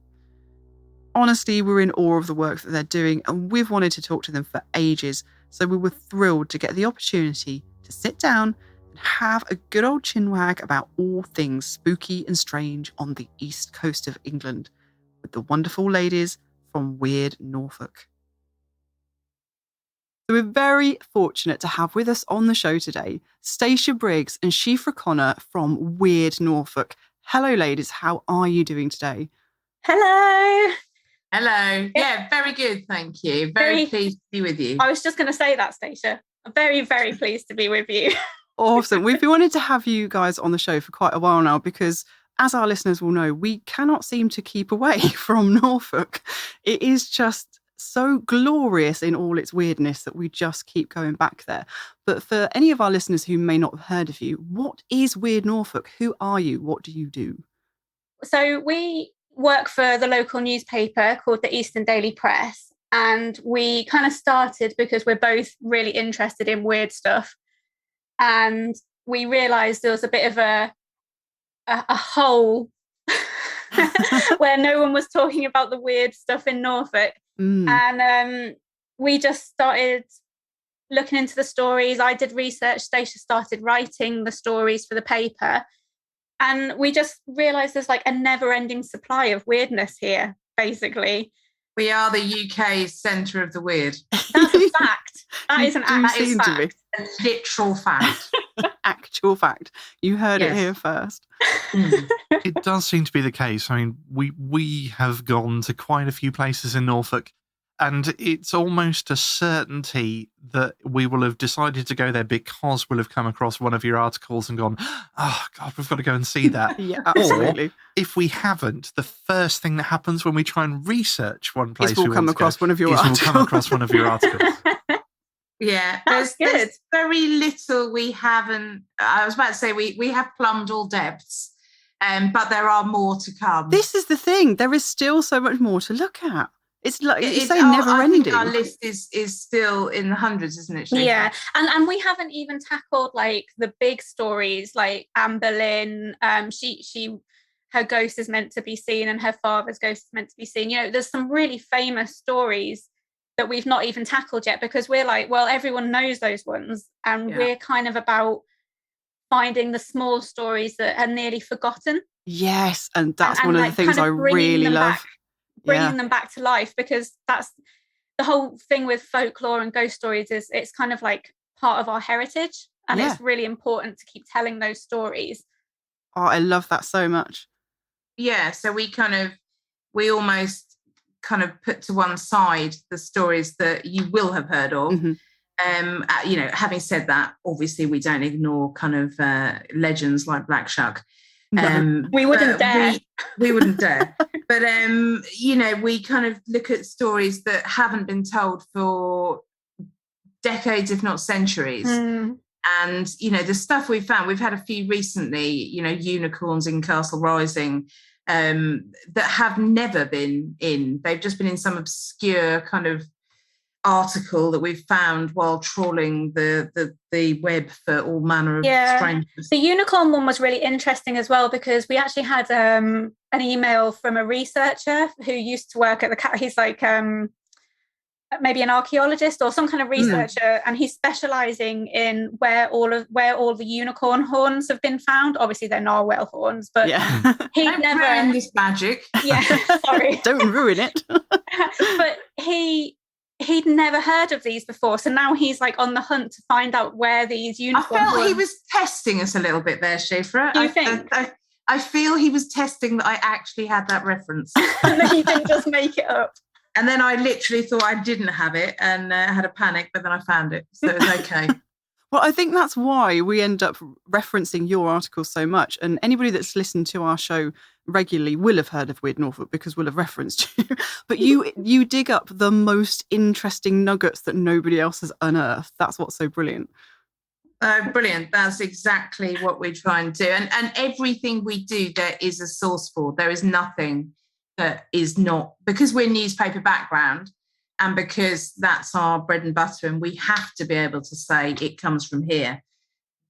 Honestly, we're in awe of the work that they're doing, and we've wanted to talk to them for ages, so we were thrilled to get the opportunity to sit down and have a good old chinwag about all things spooky and strange on the east coast of England with the wonderful ladies from Weird Norfolk. So we're very fortunate to have with us on the show today Stacia Briggs and Shifra Connor from Weird Norfolk. Hello, ladies. How are you doing today? Hello. Hello. Yeah, very good. Thank you. Very pleased to be with you. I was just going to say that, Stacia. I'm very, very pleased to be with you. Awesome. We've been wanting to have you guys on the show for quite a while now because, as our listeners will know, we cannot seem to keep away from Norfolk. It is just so glorious in all its weirdness that we just keep going back there. But for any of our listeners who may not have heard of you, what is Weird Norfolk? Who are you? What do you do? So we work for the local newspaper called the Eastern Daily Press, and we kind of started because we're both really interested in weird stuff, and we realised there was a bit of a hole where no one was talking about the weird stuff in Norfolk. And we just started looking into the stories. I did research. Stacia started writing the stories for the paper. And we just realised there's like a never-ending supply of weirdness here, basically. We are the UK's centre of the weird. That's a fact. That is an actual fact. A literal fact. Actual fact. You heard it here first. It does seem to be the case. I mean, we have gone to quite a few places in Norfolk, and it's almost a certainty that we will have decided to go there because we'll have come across one of your articles and gone, oh, God, we've got to go and see that. Yeah, absolutely. Or if we haven't, the first thing that happens when we try and research one place we'll come across one of your articles. We'll come across one of your articles. Yeah, there's very little we haven't. I was about to say we have plumbed all depths, but there are more to come. This is the thing. There is still so much more to look at. It's like you say, never ending. I think our list is still in the hundreds, isn't it, Shifra? Yeah, and we haven't even tackled like the big stories, like Anne Boleyn. Her ghost is meant to be seen, and her father's ghost is meant to be seen. You know, there's some really famous stories that we've not even tackled yet because we're like, well, everyone knows those ones, and we're kind of about finding the small stories that are nearly forgotten. Yes, and that's one of the things I really love. Bringing them back to life, because that's the whole thing with folklore and ghost stories is it's kind of like part of our heritage, and it's really important to keep telling those stories. Oh, I love that so much. Yeah, so we almost kind of put to one side the stories that you will have heard of. Mm-hmm. You know, having said that, obviously we don't ignore kind of legends like Black Shuck. We wouldn't dare. We wouldn't dare. But, you know, we kind of look at stories that haven't been told for decades, if not centuries. And, you know, the stuff we've found, we've had a few recently, you know, unicorns in Castle Rising that have never been in. They've just been in some obscure kind of article that we've found while trawling the web for all manner of strangeness. The unicorn one was really interesting as well, because we actually had an email from a researcher who used to work at he's like maybe an archaeologist or some kind of researcher, and he's specializing in where all the unicorn horns have been found. Obviously they're narwhal horns, but he'd Don't never ruin this magic. Sorry. Don't ruin it. But he'd never heard of these before, so now he's like on the hunt to find out where these unicorn I felt he was testing us a little bit there, Shifra. Do you think? I feel he was testing that I actually had that reference. And then he didn't just make it up. And then I literally thought I didn't have it and had a panic, but then I found it, so it was okay. Well, I think that's why we end up referencing your articles so much. And anybody that's listened to our show regularly will have heard of Weird Norfolk because we'll have referenced you. But you dig up the most interesting nuggets that nobody else has unearthed. That's what's so brilliant. Brilliant. That's exactly what we're trying to do. And everything we do, there is a source for. There is nothing that is not, because we're newspaper background and because that's our bread and butter and we have to be able to say it comes from here.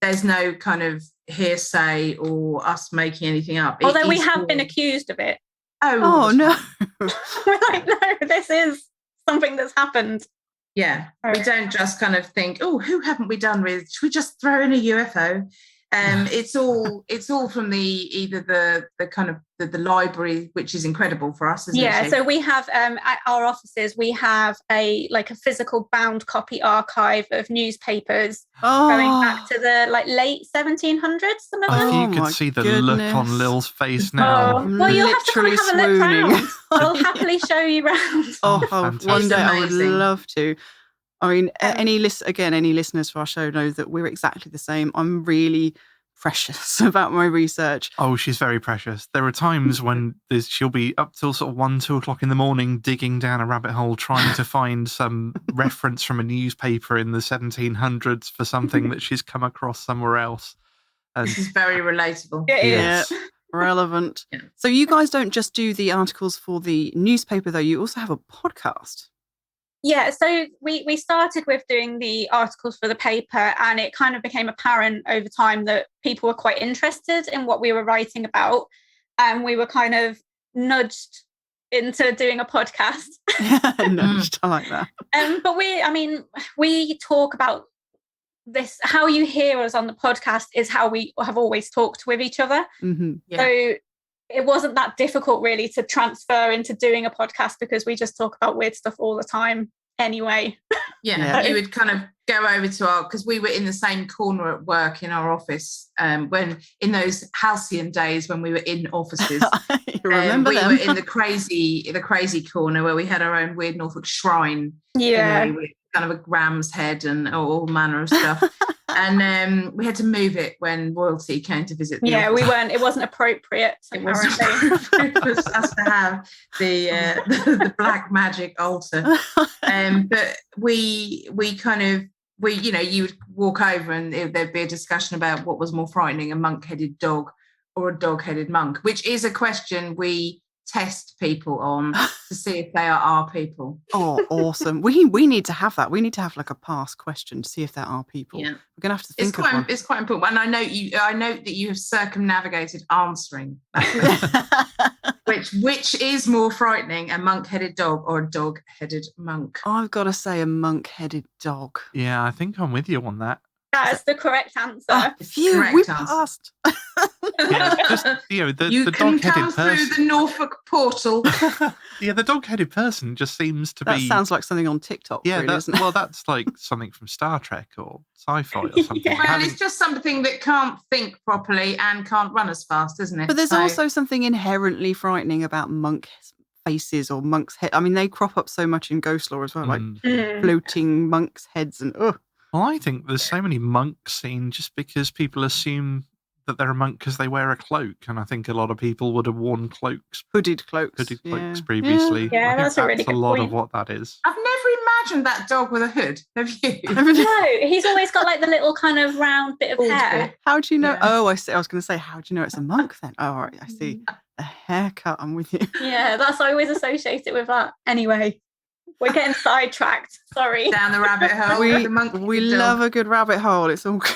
There's no kind of hearsay or us making anything up. Although we have been accused of it. Oh no. We're like, no, this is something that's happened. Yeah, we don't just kind of think, oh, who haven't we done with? Should we just throw in a UFO? It's all from either the kind of the library, which is incredible for us, isn't it? Yeah, so we have at our offices, we have a physical bound copy archive of newspapers going back to the late 1700s. Some of them. If you could see the look on Lil's face now. Oh, well, you'll have to come and have a look round. I'll happily show you round. One day I would love to. I mean, any listeners for our show know that we're exactly the same. I'm really precious about my research. Oh, she's very precious. There are times when she'll be up till sort of 1-2 o'clock in the morning digging down a rabbit hole trying to find some reference from a newspaper in the 1700s for something that she's come across somewhere else. And this is very relatable. It is. Yeah, relevant. Yeah. So you guys don't just do the articles for the newspaper, though. You also have a podcast. Yeah, so we started with doing the articles for the paper, and it kind of became apparent over time that people were quite interested in what we were writing about, and we were kind of nudged into doing a podcast. Nudged, I like that. But we talk about this. How you hear us on the podcast is how we have always talked with each other. Mm-hmm. Yeah. So it wasn't that difficult really to transfer into doing a podcast because we just talk about weird stuff all the time anyway. Yeah. You would kind of go over to because we were in the same corner at work in our office when in those halcyon days when we were in offices. Remember we them? were in the crazy corner where we had our own Weird Norfolk shrine. Yeah. With kind of a ram's head and all manner of stuff. And we had to move it when royalty came to visit. It wasn't appropriate. It wasn't appropriate for us to have the black magic altar. But you would walk over and there'd be a discussion about what was more frightening, a monk-headed dog or a dog-headed monk, which is a question we test people on to see if they are our people. Oh, awesome. We need to have that. We need to have a past question to see if there are people. Yeah. We're going to have to think of one. It's quite important. And I note that you have circumnavigated answering that question. which is more frightening, a monk-headed dog or a dog-headed monk? I've got to say a monk-headed dog. Yeah, I think I'm with you on that. That's the correct answer. We passed. Yeah, just, the can dog-headed come person. through the Norfolk portal. Yeah, the dog-headed person just seems to That be... sounds like something on TikTok, really, isn't it? Well, that's like something from Star Trek or sci-fi or something. Yeah. Well, it's just something that can't think properly and can't run as fast, isn't it? But there's also something inherently frightening about monk faces or monks' head. I mean, they crop up so much in ghost lore as well, like floating monks' heads and Well, I think there's so many monks seen just because people assume that they're a monk because they wear a cloak, and I think a lot of people would have worn clocks, hooded cloaks previously. Yeah, I think that's a really good a lot point. of what that is. I've never imagined that dog with a hood. Have you? No, he's always got the little kind of round bit of Bald hair. bit. How do you know? Yeah. Oh, I see. I was going to say, how do you know it's a monk then? Oh, all right, I see. A haircut. I'm with you. Yeah, that's I always associate it with that. Anyway, we're getting sidetracked. Sorry. Down the rabbit hole. We love a good rabbit hole. It's all good.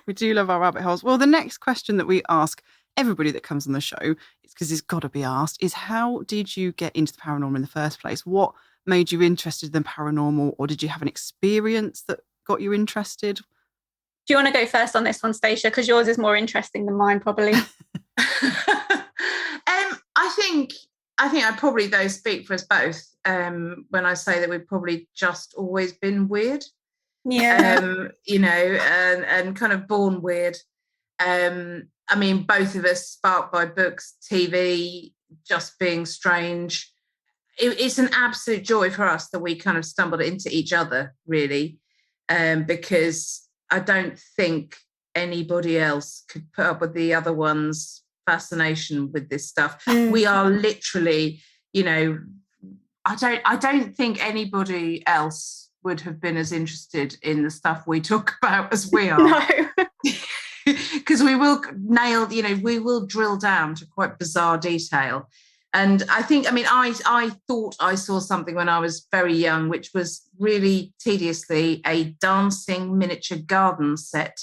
We do love our rabbit holes. Well, the next question that we ask everybody that comes on the show, it's because it's got to be asked, is how did you get into the paranormal in the first place? What made you interested in paranormal, or did you have an experience that got you interested? Do you want to go first on this one, Stacia? Because yours is more interesting than mine, probably. I think I probably though speak for us both when I say that we've probably just always been weird. Yeah. And kind of born weird. I mean, both of us sparked by books, TV, just being strange. It's an absolute joy for us that we kind of stumbled into each other, really, because I don't think anybody else could put up with the other one's fascination with this stuff. We are literally, I don't think anybody else would have been as interested in the stuff we talk about as we are. No. Because we will we will drill down to quite bizarre detail. And I think, I thought I saw something when I was very young, which was really tediously a dancing miniature garden set,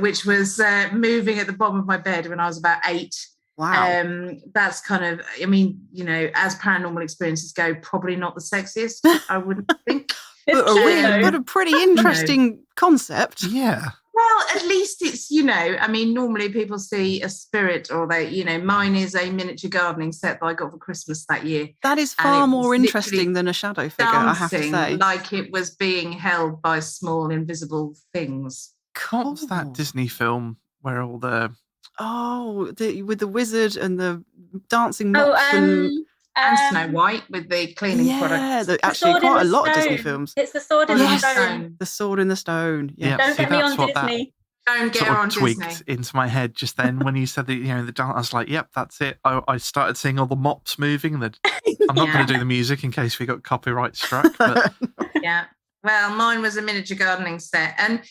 which was moving at the bottom of my bed when I was about 8. Wow. That's kind of, as paranormal experiences go, probably not the sexiest, I wouldn't think. But a pretty interesting concept. Yeah. Well, at least it's, normally people see a spirit or mine is a miniature gardening set that I got for Christmas that year. That is far more interesting than a shadow figure, I have to say. Like it was being held by small invisible things. What was that Disney film where all the... with the wizard and the dancing mops and Snow White with the cleaning products. Yeah, actually quite a lot of Disney films. It's the Sword in the Stone. The Sword in the Stone. Yeah. Don't get me on Disney. Don't get her on Disney. Tweaked into my head just then when you said that, the dance. I was like, yep, that's it. I started seeing all the mops moving. I'm not going to do the music in case we got copyright struck. But... Yeah. Well, mine was a miniature gardening set. And,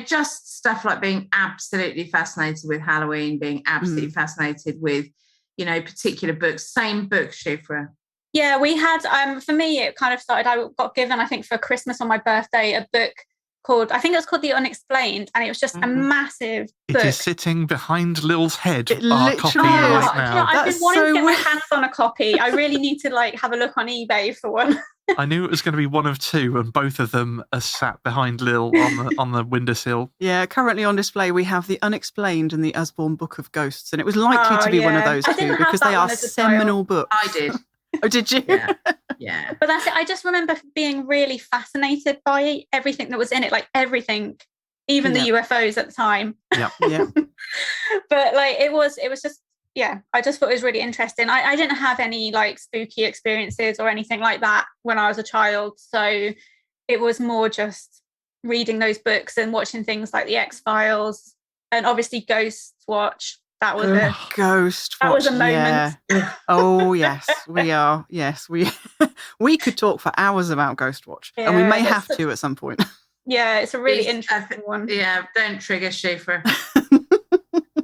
just stuff like being absolutely fascinated with Halloween, being absolutely fascinated with, particular books. Same book, Shifra. Yeah, we had, for me, it kind of started, I got given, I think, for Christmas on my birthday, a book called The Unexplained, and it was just a massive book. It is sitting behind Lil's head, it our copy right now. I've been wanting to get my hands on a copy. I really need to have a look on eBay for one. I knew it was going to be one of two, and both of them are sat behind Lil on the windowsill. Yeah, currently on display we have The Unexplained and The Usborne Book of Ghosts, and it was likely to be one of those two because they are seminal books. I did. Oh, did you? Yeah. But that's it. I just remember being really fascinated by everything that was in it, everything, even the UFOs at the time. Yeah. But it was just, I just thought it was really interesting. I didn't have any spooky experiences or anything like that when I was a child. So it was more just reading those books and watching things like The X-Files and obviously Ghost Watch. That was a Ghost Watch. That was a moment. Yeah. Oh yes, we are. Yes, we could talk for hours about Ghost Watch, and we may have to at some point. Yeah, it's a really interesting one. Yeah, don't trigger Shifra.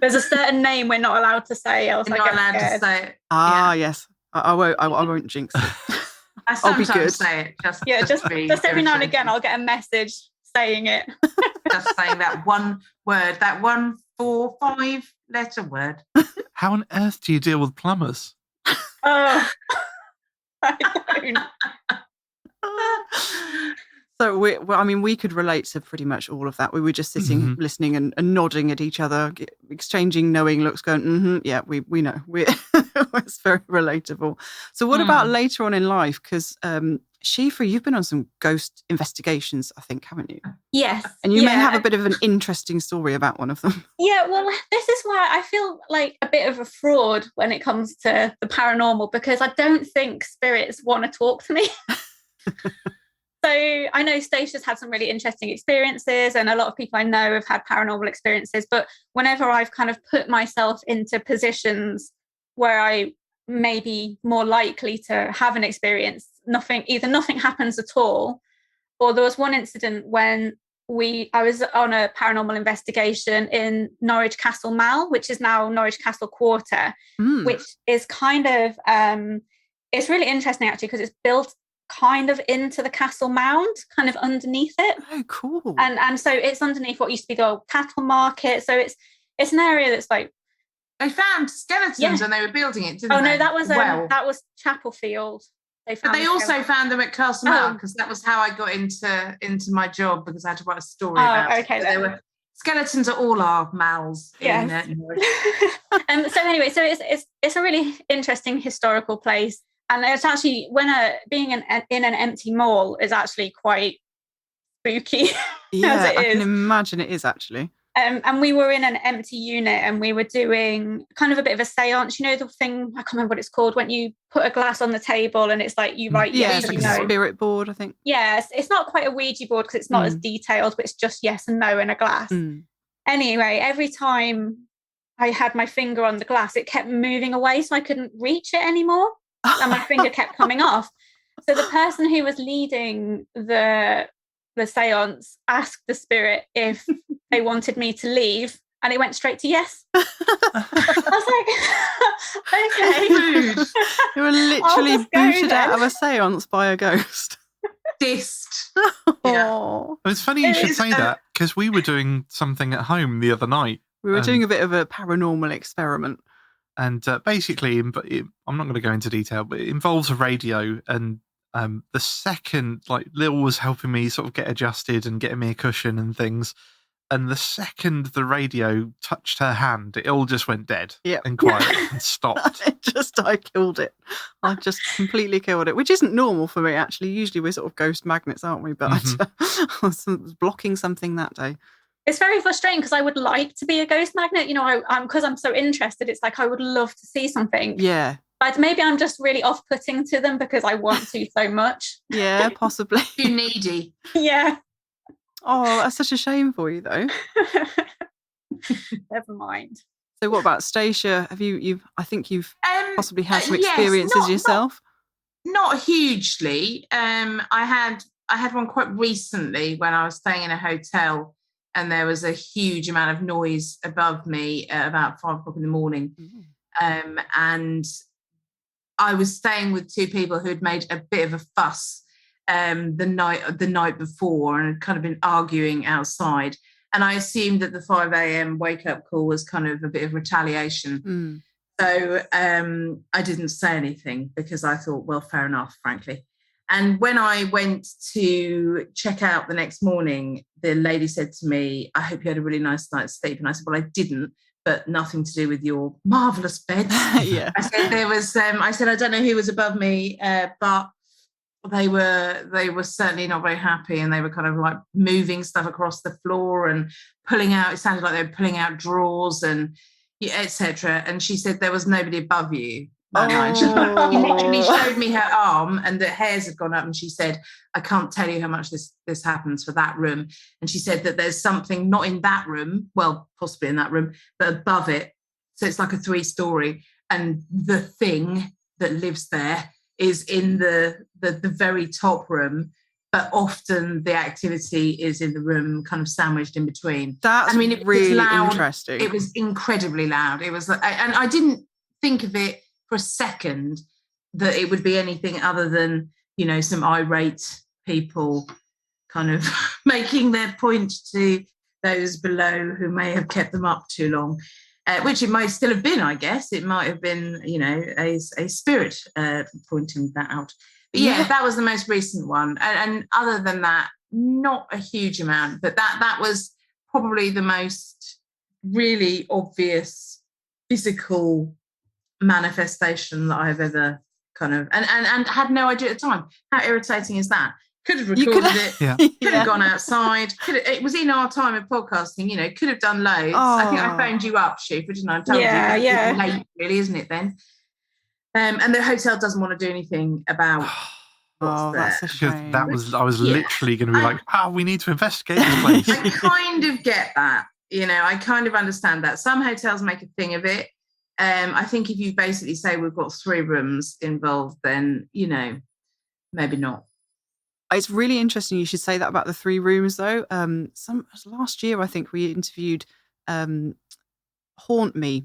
There's a certain name we're not allowed to say, else You're not allowed to say it. Yes. I won't jinx it. I sometimes say it. Just every now and again, I'll get a message saying it. Just saying that one word, that 1, 4, 5 letter word. How on earth do you deal with plumbers? I don't. So we could relate to pretty much all of that. We were just sitting, listening and nodding at each other, exchanging knowing looks, going, yeah, we know. It's very relatable. So what about later on in life? Because Shifra, you've been on some ghost investigations, I think, haven't you? Yes. And you may have a bit of an interesting story about one of them. Yeah, well, this is why I feel like a bit of a fraud when it comes to the paranormal, because I don't think spirits want to talk to me. So I know Stacey's had some really interesting experiences, and a lot of people I know have had paranormal experiences, but whenever I've kind of put myself into positions where I may be more likely to have an experience, nothing happens at all. Or there was one incident when I was on a paranormal investigation in Norwich Castle Mall, which is now Norwich Castle Quarter, which is kind of, it's really interesting actually, because it's built kind of into the castle mound, kind of underneath it. Oh, cool. And so it's underneath what used to be the old cattle market. So it's an area that's they found skeletons when they were building it, didn't they? No, that was Chapel Field. But they also found them at Castle Mall, because that was how I got into my job, because I had to write a story about it. So there were skeletons at all our malls. Yes. So anyway, so it's a really interesting historical place. And it's actually, when being in an empty mall is actually quite spooky. Yeah, as it is. I can imagine it is actually. And we were in an empty unit and we were doing kind of a bit of a seance. You know, the thing, I can't remember what it's called, when you put a glass on the table and it's like you write yes and it's like no. a spirit board, I think. Yes, it's not quite a Ouija board because it's not as detailed, but it's just yes and no in a glass. Anyway, every time I had my finger on the glass, it kept moving away, so I couldn't reach it anymore. And my finger kept coming off. So the person who was leading the seance asked the spirit if they wanted me to leave, and it went straight to yes. I was like, okay. You were literally booted out of a seance by a ghost. Dissed. Yeah. It's funny you should say that, because we were doing something at home the other night. We were doing a bit of a paranormal experiment. And basically, I'm not going to go into detail, but it involves a radio. And the second, like, Lil was helping me sort of get adjusted and getting me a cushion and things. And the second the radio touched her hand, it all just went dead and quiet and stopped. I killed it. I just completely killed it, which isn't normal for me, actually. Usually we're sort of ghost magnets, aren't we? But I was blocking something that day. It's very frustrating because I would like to be a ghost magnet. You know, because I'm so interested, it's like I would love to see something. Yeah. But maybe I'm just really off-putting to them because I want to so much. Yeah, possibly. Too needy. Yeah. Oh, that's such a shame for you, though. Never mind. So, what about Stacia? Have you? I think you've possibly had some experiences yourself. Not hugely. I had one quite recently when I was staying in a hotel, and there was a huge amount of noise above me at about 5 o'clock in the morning. And I was staying with two people who had made a bit of a fuss the night before and had kind of been arguing outside. And I assumed that the 5 a.m. wake-up call was kind of a bit of retaliation. So I didn't say anything because I thought, well, fair enough, frankly. And when I went to check out the next morning, the lady said to me, I hope you had a really nice night's sleep. And I said, well, I didn't, but nothing to do with your marvellous beds. Yeah. I said, I don't know who was above me, but they were certainly not very happy, and they were kind of like moving stuff across the floor and pulling out, it sounded like they were pulling out drawers and etc. And she said there was nobody above you. She literally showed me her arm and the hairs had gone up, and she said, I can't tell you how much this happens for that room. And she said that there's something not in that room, well, possibly in that room, but above it. So it's like a 3-story, and the thing that lives there is in the very top room, but often the activity is in the room kind of sandwiched in between. That's it really was loud. Interesting. It was incredibly loud. It was, and I didn't think of it for a second that it would be anything other than, you know, some irate people kind of making their point to those below who may have kept them up too long. Which it might still have been, I guess. It might have been, you know, a spirit pointing that out. But yeah, that was the most recent one. And other than that, not a huge amount. But that was probably the most really obvious physical manifestation that I've ever kind of... And had no idea at the time. How irritating is that? Could have recorded it. Could have gone outside. It was in our time of podcasting, you know, could have done loads. I think I phoned you up, Shufa, didn't I? I told you. It's late, really, isn't it then? And the hotel doesn't want to do anything about what's there. That's a shame. I was literally going to be like, we need to investigate this place. I kind of get that. You know, I kind of understand that. Some hotels make a thing of it. I think if you basically say we've got 3 rooms involved, then, you know, maybe not. It's really interesting you should say that about the 3 rooms, though. Last year, I think we interviewed the Haunt Me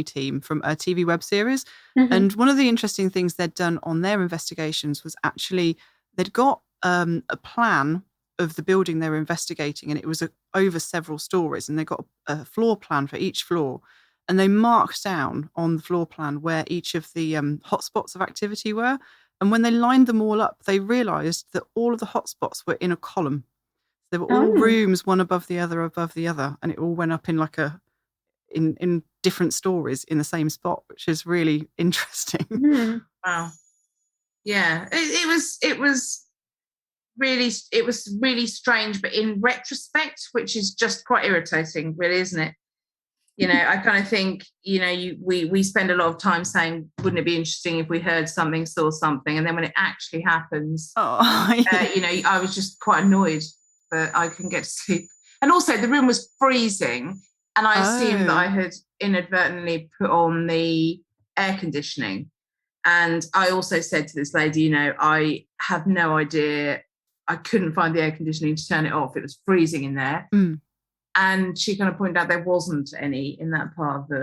team from a TV web series. And one of the interesting things they'd done on their investigations was actually they'd got a plan of the building they were investigating, and it was over several stories, and they got a floor plan for each floor. And they marked down on the floor plan where each of the hotspots of activity were. And when they lined them all up, they realised that all of the hotspots were in a column. They were all rooms, one above the other, and it all went up in like in different stories in the same spot, which is really interesting. Wow. Yeah, it was it was really strange, but in retrospect, which is just quite irritating, really, isn't it? You know, I kind of think, you know, we spend a lot of time saying, wouldn't it be interesting if we heard something, saw something, and then when it actually happens, you know, I was just quite annoyed that I couldn't get to sleep. And also the room was freezing, and I assumed that I had inadvertently put on the air conditioning. And I also said to this lady, you know, I have no idea. I couldn't find the air conditioning to turn it off. It was freezing in there. And she kind of pointed out there wasn't any in that part of the...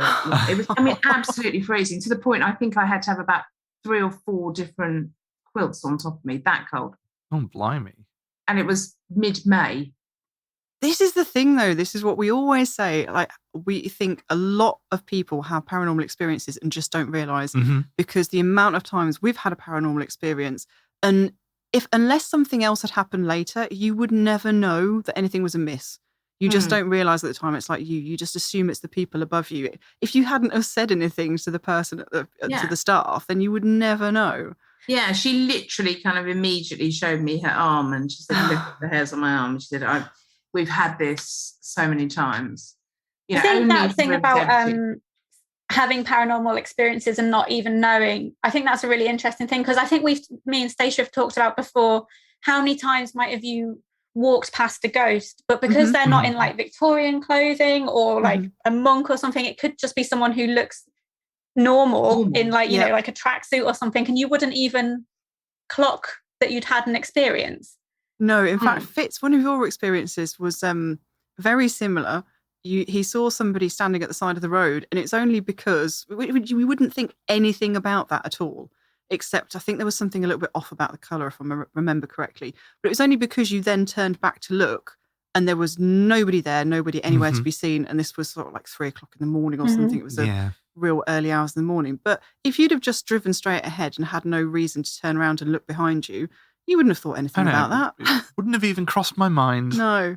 It was, I mean, absolutely freezing, to the point I think I had to have about 3 or 4 different quilts on top of me, that cold. Oh, blimey. And it was mid-May. This is the thing, though. This is what we always say. Like, we think a lot of people have paranormal experiences and just don't realise, because the amount of times we've had a paranormal experience, and unless something else had happened later, you would never know that anything was amiss. You just don't realise at the time. It's like you just assume it's the people above you. If you hadn't have said anything to the person to the staff, then you would never know. Yeah, she literally kind of immediately showed me her arm, and she said, look at the hairs on my arm. She said, we've had this so many times. You know, I think that thing about having paranormal experiences and not even knowing, I think that's a really interesting thing, because I think me and Stacia have talked about before, how many times might have you walked past a ghost, but because they're not in like Victorian clothing or like a monk or something, it could just be someone who looks normal in like, you know, like a tracksuit or something, and you wouldn't even clock that you'd had an experience. No, in fact, Fitz, one of your experiences was very similar. He saw somebody standing at the side of the road, and it's only because we wouldn't think anything about that at all, except I think there was something a little bit off about the colour, if I remember correctly. But it was only because you then turned back to look, and there was nobody there, nobody anywhere to be seen, and this was sort of like 3 o'clock in the morning or something. It was a real early hours in the morning. But if you'd have just driven straight ahead and had no reason to turn around and look behind you, you wouldn't have thought anything about that. It wouldn't have even crossed my mind. No.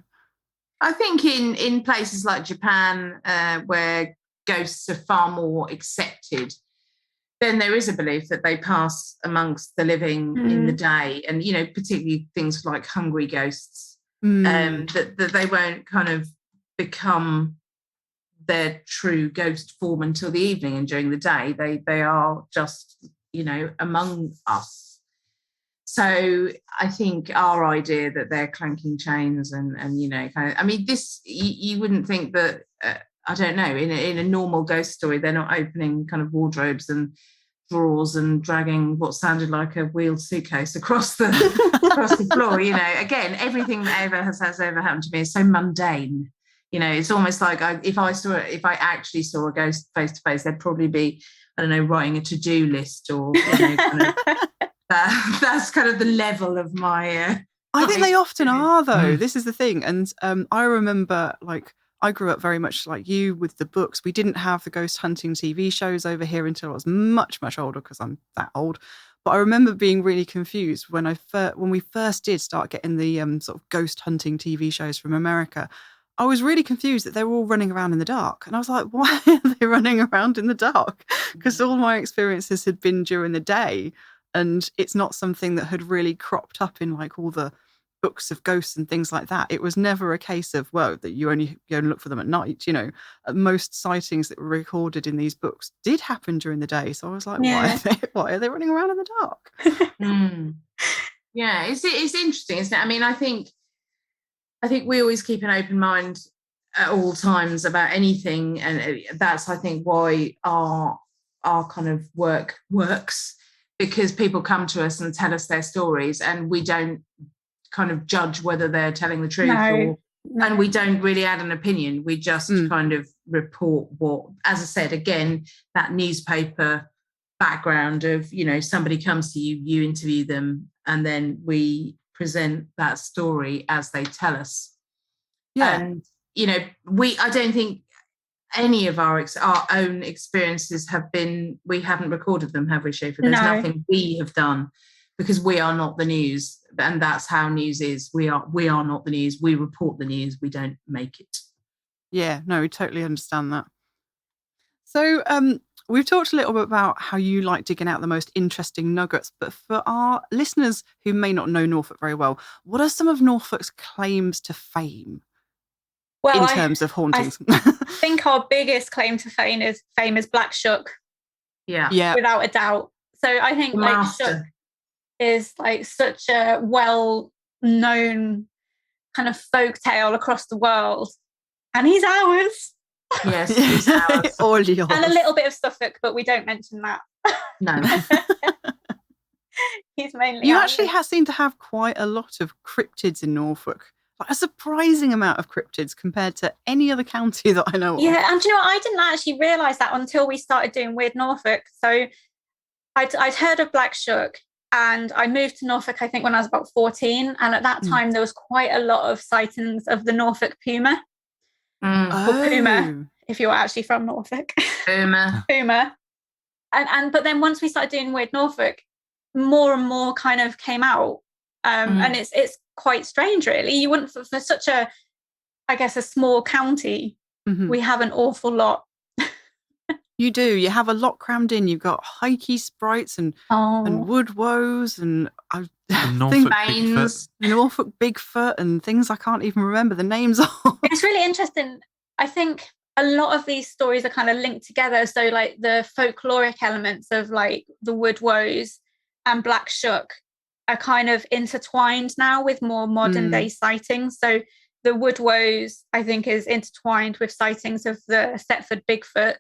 I think in places like Japan, where ghosts are far more accepted, then there is a belief that they pass amongst the living in the day, and, you know, particularly things like hungry ghosts, that they won't kind of become their true ghost form until the evening, and during the day they are just, you know, among us. So I think our idea that they're clanking chains and you know, kind of, I mean, this, you wouldn't think that, I don't know, in a normal ghost story, they're not opening kind of wardrobes and drawers and dragging what sounded like a wheeled suitcase across the across the floor. You know, again, everything that ever has ever happened to me is so mundane. You know, it's almost like if I actually saw a ghost face to face, there'd probably be, I don't know, writing a to-do list, or, you know, kind of, that's kind of the level of my. I think they often are, though. This is the thing, and I remember, like, I grew up very much like you with the books. We didn't have the ghost hunting TV shows over here until I was much, much older, because I'm that old. But I remember being really confused when we first did start getting the sort of ghost hunting TV shows from America. I was really confused that they were all running around in the dark. And I was like, why are they running around in the dark? Because all my experiences had been during the day, and it's not something that had really cropped up in like all the books of ghosts and things like that. It was never a case of, well, that you only go and look for them at night. You know, most sightings that were recorded in these books did happen during the day. So I was like, why are they running around in the dark? Yeah, it's interesting, isn't it? I mean, I think we always keep an open mind at all times about anything, and that's, I think, why our kind of work works, because people come to us and tell us their stories, and we don't kind of judge whether they're telling the truth, and we don't really add an opinion. We just kind of report what, as I said, again, that newspaper background of, you know, somebody comes to you, you interview them, and then we present that story as they tell us. Yeah. And, you know, I don't think any of our own experiences we haven't recorded them, have we, Schaefer? There's nothing we have done, because we are not the news, and that's how news is. We are not the news. We report the news. We don't make it. Yeah, no, we totally understand that. So We've talked a little bit about how you like digging out the most interesting nuggets, but for our listeners who may not know Norfolk very well, what are some of Norfolk's claims to fame in terms of hauntings? I think our biggest claim to fame is Black Shuck. Yeah. Without a doubt. So I think like Shuck is like such a well-known kind of folk tale across the world. And he's ours. Yes, he's ours. All yours. And a little bit of Suffolk, but we don't mention that. No. He's mainly You ours. actually seem to have quite a lot of cryptids in Norfolk. Like a surprising amount of cryptids compared to any other county that I know of. Yeah, and do you know what? I didn't actually realise that until we started doing Weird Norfolk. So I'd heard of Black Shuck, and I moved to Norfolk, I think, when I was about 14. And at that time, there was quite a lot of sightings of the Norfolk puma. Or puma, if you're actually from Norfolk. Puma. But then once we started doing Weird Norfolk, more and more kind of came out. And it's quite strange, really. You wouldn't, for such a, I guess, a small county, we have an awful lot. You do. You have a lot crammed in. You've got hikey sprites and wood woes and Norfolk Bigfoot. Norfolk Bigfoot and things I can't even remember the names of. It's really interesting. I think a lot of these stories are kind of linked together. So like the folkloric elements of like the wood woes and Black Shuck are kind of intertwined now with more modern day sightings. So the wood woes, I think, is intertwined with sightings of the Thetford Bigfoot.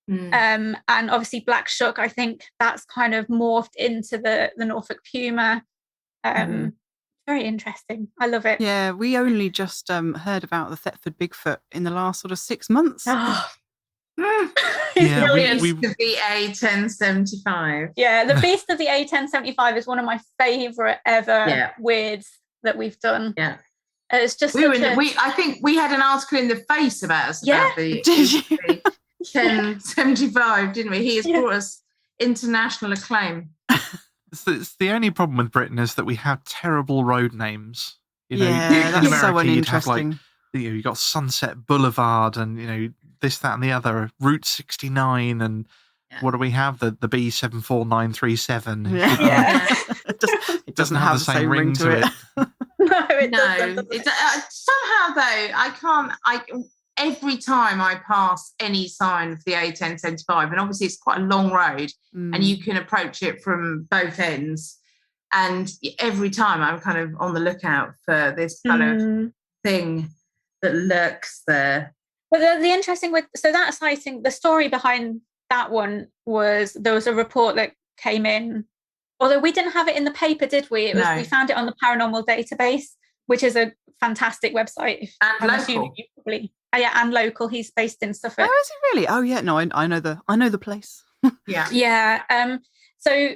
And obviously Black Shuck, I think that's kind of morphed into the Norfolk Puma. Very interesting. I love it. Yeah, we only just heard about the Thetford Bigfoot in the last sort of 6 months. Yeah, the Beast of the A1075. Yeah, the Beast of the A1075 is one of my favourite ever weirds that we've done. Yeah. It's just I think we had an article in the Face about us about the 1075, didn't we? He has brought us international acclaim. It's the only problem with Britain is that we have terrible road names. You know, that's in America, so uninteresting. you'd have like, you got Sunset Boulevard and this, that, and the other. Route 69 and what do we have? The B74937. It doesn't have the same ring to it. No, it doesn't. Somehow though, every time I pass any sign of the A1075, and obviously it's quite a long road and you can approach it from both ends, and every time I'm kind of on the lookout for this kind of thing that lurks there. But the interesting so that sighting, the story behind that one was there was a report that came in, although we didn't have it in the paper, did we? We found it on the Paranormal Database, which is a fantastic website. And local. You probably. And local. He's based in Suffolk. Oh, is he really? Oh, yeah. No, I know the place. Yeah. So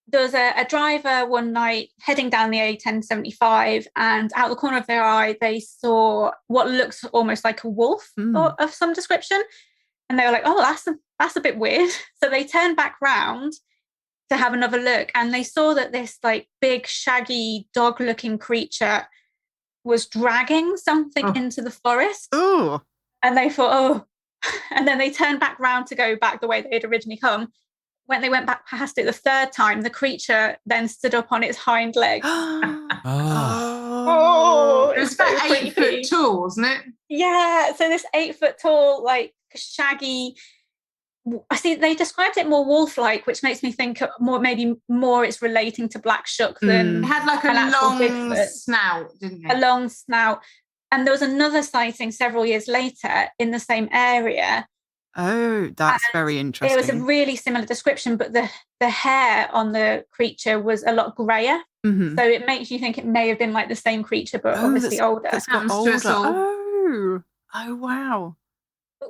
there was a driver one night heading down the A1075, and out the corner of their eye, they saw what looks almost like a wolf of some description, and they were like, "Oh, that's a bit weird." So they turned back round to have another look, and they saw that this like big, shaggy, dog-looking creature was dragging something into the forest. Oh. And they thought, and then they turned back round to go back the way they had originally come. When they went back past it the third time, the creature then stood up on its hind legs. It was about 8 foot tall, wasn't it? Yeah. So this 8 foot tall, like shaggy, I see they described it more wolf-like, which makes me think maybe more it's relating to Black Shuck than it had like a long snout, didn't it? A long snout. And there was another sighting several years later in the same area. Oh, that's very interesting. It was a really similar description, but the hair on the creature was a lot grayer. So it makes you think it may have been like the same creature, but obviously older. It's got older. Oh, wow.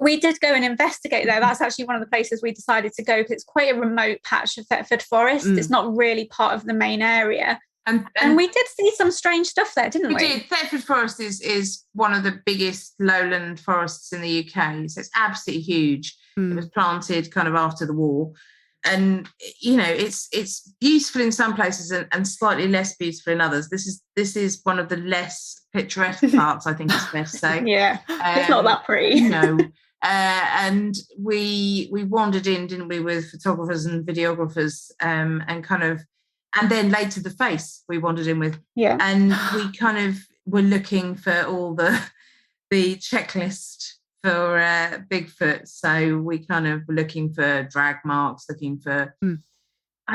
We did go and investigate there. That's actually one of the places we decided to go because it's quite a remote patch of Thetford Forest. It's not really part of the main area. And we did see some strange stuff there, didn't we? We did. Thetford Forest is one of the biggest lowland forests in the UK. So it's absolutely huge. It was planted kind of after the war. And, it's beautiful in some places and slightly less beautiful in others. This is one of the less picturesque parts, I think it's fair to say. Yeah, it's not that pretty. No. And we wandered in, didn't we, with photographers and videographers, and then later the face we wandered in with. Yeah. And we kind of were looking for all the checklist for Bigfoot. So we kind of were looking for drag marks, looking for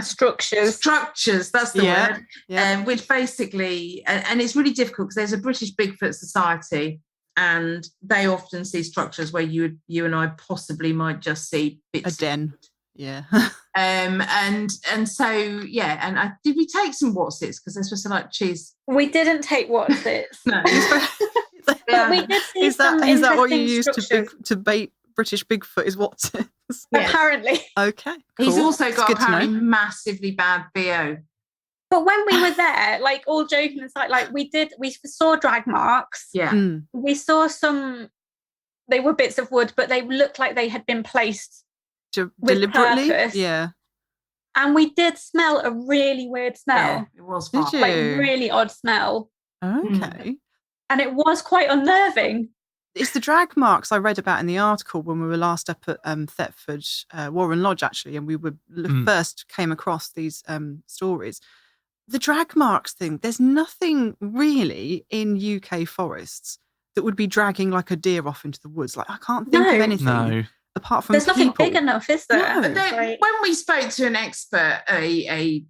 structures. That's the word. Yeah. Which basically, and it's really difficult because there's a British Bigfoot Society, and they often see structures where you and I possibly might just see bits. A den. Yeah. And so and did we take some Watsits because they're supposed to like cheese? We didn't take Watsits. No. But we did see is that what you use structures. to bait British Bigfoot? Is Watsits? Yes. Apparently. Okay. Cool. He's also It's got good to know. apparently massively bad BO. But when we were there, like all joking aside, like we saw drag marks. Yeah. Mm. We saw some, they were bits of wood, but they looked like they had been placed with Deliberately? purpose. Yeah. And we did smell a really weird smell. Yeah, it was fun. Did you? Like really odd smell. Okay. And it was quite unnerving. It's the drag marks I read about in the article when we were last up at Thetford, Warren Lodge, actually, and we were first came across these stories. The drag marks thing, there's nothing really in UK forests that would be dragging like a deer off into the woods. Like I can't think of anything apart from there's nothing people. big enough, is there? No. But then, when we spoke to an expert, a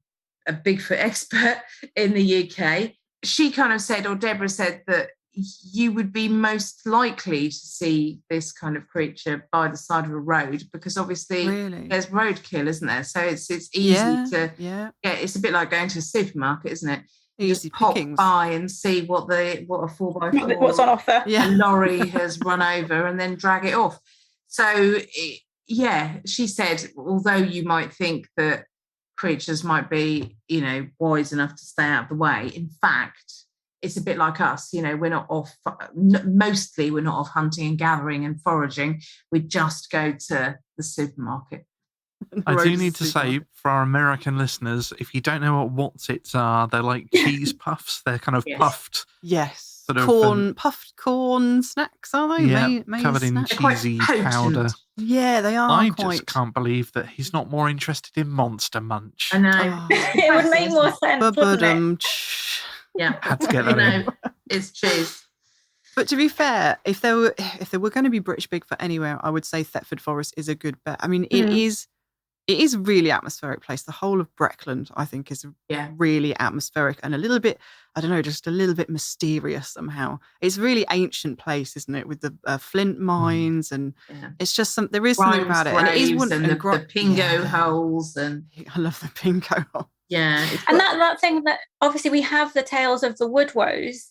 Bigfoot expert in the UK, she kind of said, or Deborah said, that you would be most likely to see this kind of creature by the side of a road because obviously there's roadkill, isn't there? So it's easy to it's a bit like going to a supermarket, isn't it? You Easy just pop pickings. by and see what a 4x4 what's on offer. Yeah. a lorry has run over and then drag it off. So she said, although you might think that creatures might be, wise enough to stay out of the way, in fact, it's a bit like us, we're not off, mostly we're not off hunting and gathering and foraging. We just go to the supermarket. I do need to say, for our American listeners, if you don't know what Watsits are, they're like cheese puffs. They're kind of puffed. Yes. Sort of, puffed corn snacks, are they? Yeah, Maize covered in snacks? cheesy powder. Yeah, they are. I just can't believe that he's not more interested in Monster Munch. I know. Oh. It would make more sense, wouldn't it? Yeah, had to get that in. It's cheese. But to be fair, if there were going to be British Bigfoot anywhere, I would say Thetford Forest is a good bet. I mean, it is a really atmospheric place. The whole of Breckland, I think, is really atmospheric and a little bit, I don't know, just a little bit mysterious somehow. It's a really ancient place, isn't it? With the flint mines and it's just there is something about it. And it is one and the pingo holes and I love the pingo hole. Yeah. And that thing that obviously we have the tales of the woodwoes,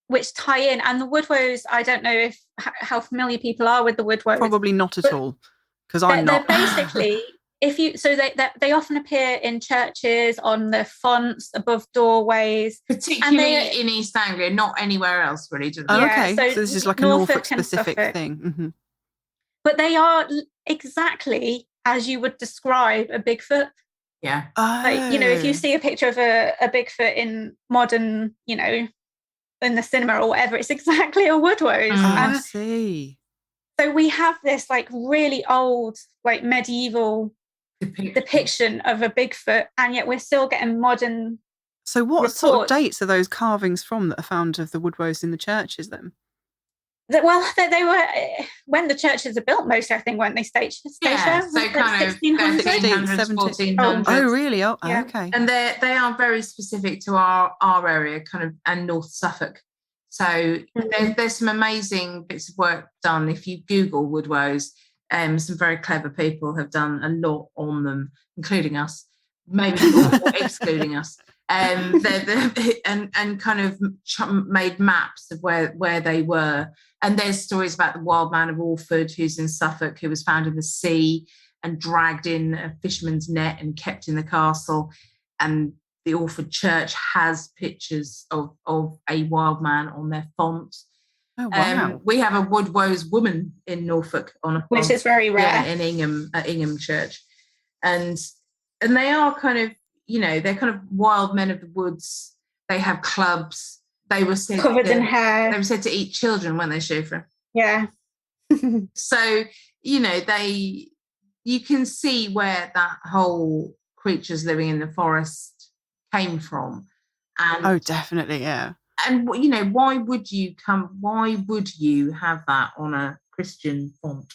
which tie in, and the woodwoes, I don't know how familiar people are with the woodwoes. Probably not at all, because I'm not. They're basically, they often appear in churches, on the fonts, above doorways. Particularly in East Anglia, not anywhere else really. Do they? Okay, so this is like a Norfolk-specific thing. Mm-hmm. But they are exactly as you would describe a Bigfoot. Yeah. Like, if you see a picture of a Bigfoot in modern, in the cinema or whatever, it's exactly a woodwose. I see. So we have this like really old, like medieval depiction of a Bigfoot, and yet we're still getting modern. So what sort of dates are those carvings from that are found of the woodwose in the churches then? Well, they were when the churches are built, mostly, I think, weren't they? Stacia? Yeah, so kind of 1300s, 1400s. Oh, really? Oh, yeah. Okay. And they are very specific to our area, kind of, and North Suffolk. So there's some amazing bits of work done. If you Google woodwose, some very clever people have done a lot on them, including us, maybe not excluding us. And kind of made maps of where they were. And there's stories about the wild man of Alford, who's in Suffolk, who was found in the sea and dragged in a fisherman's net and kept in the castle. And the Alford Church has pictures of a wild man on their font. Oh, wow. We have a woodwose woman in Norfolk on a font, which is very rare. Yeah, in Ingham, at Ingham Church. And they are kind of, they're kind of wild men of the woods. They have clubs. They were said covered in hair. They were said to eat children when they Shufra. Yeah. So, you can see where that whole creatures living in the forest came from. And definitely, yeah. And why would you have that on a Christian font?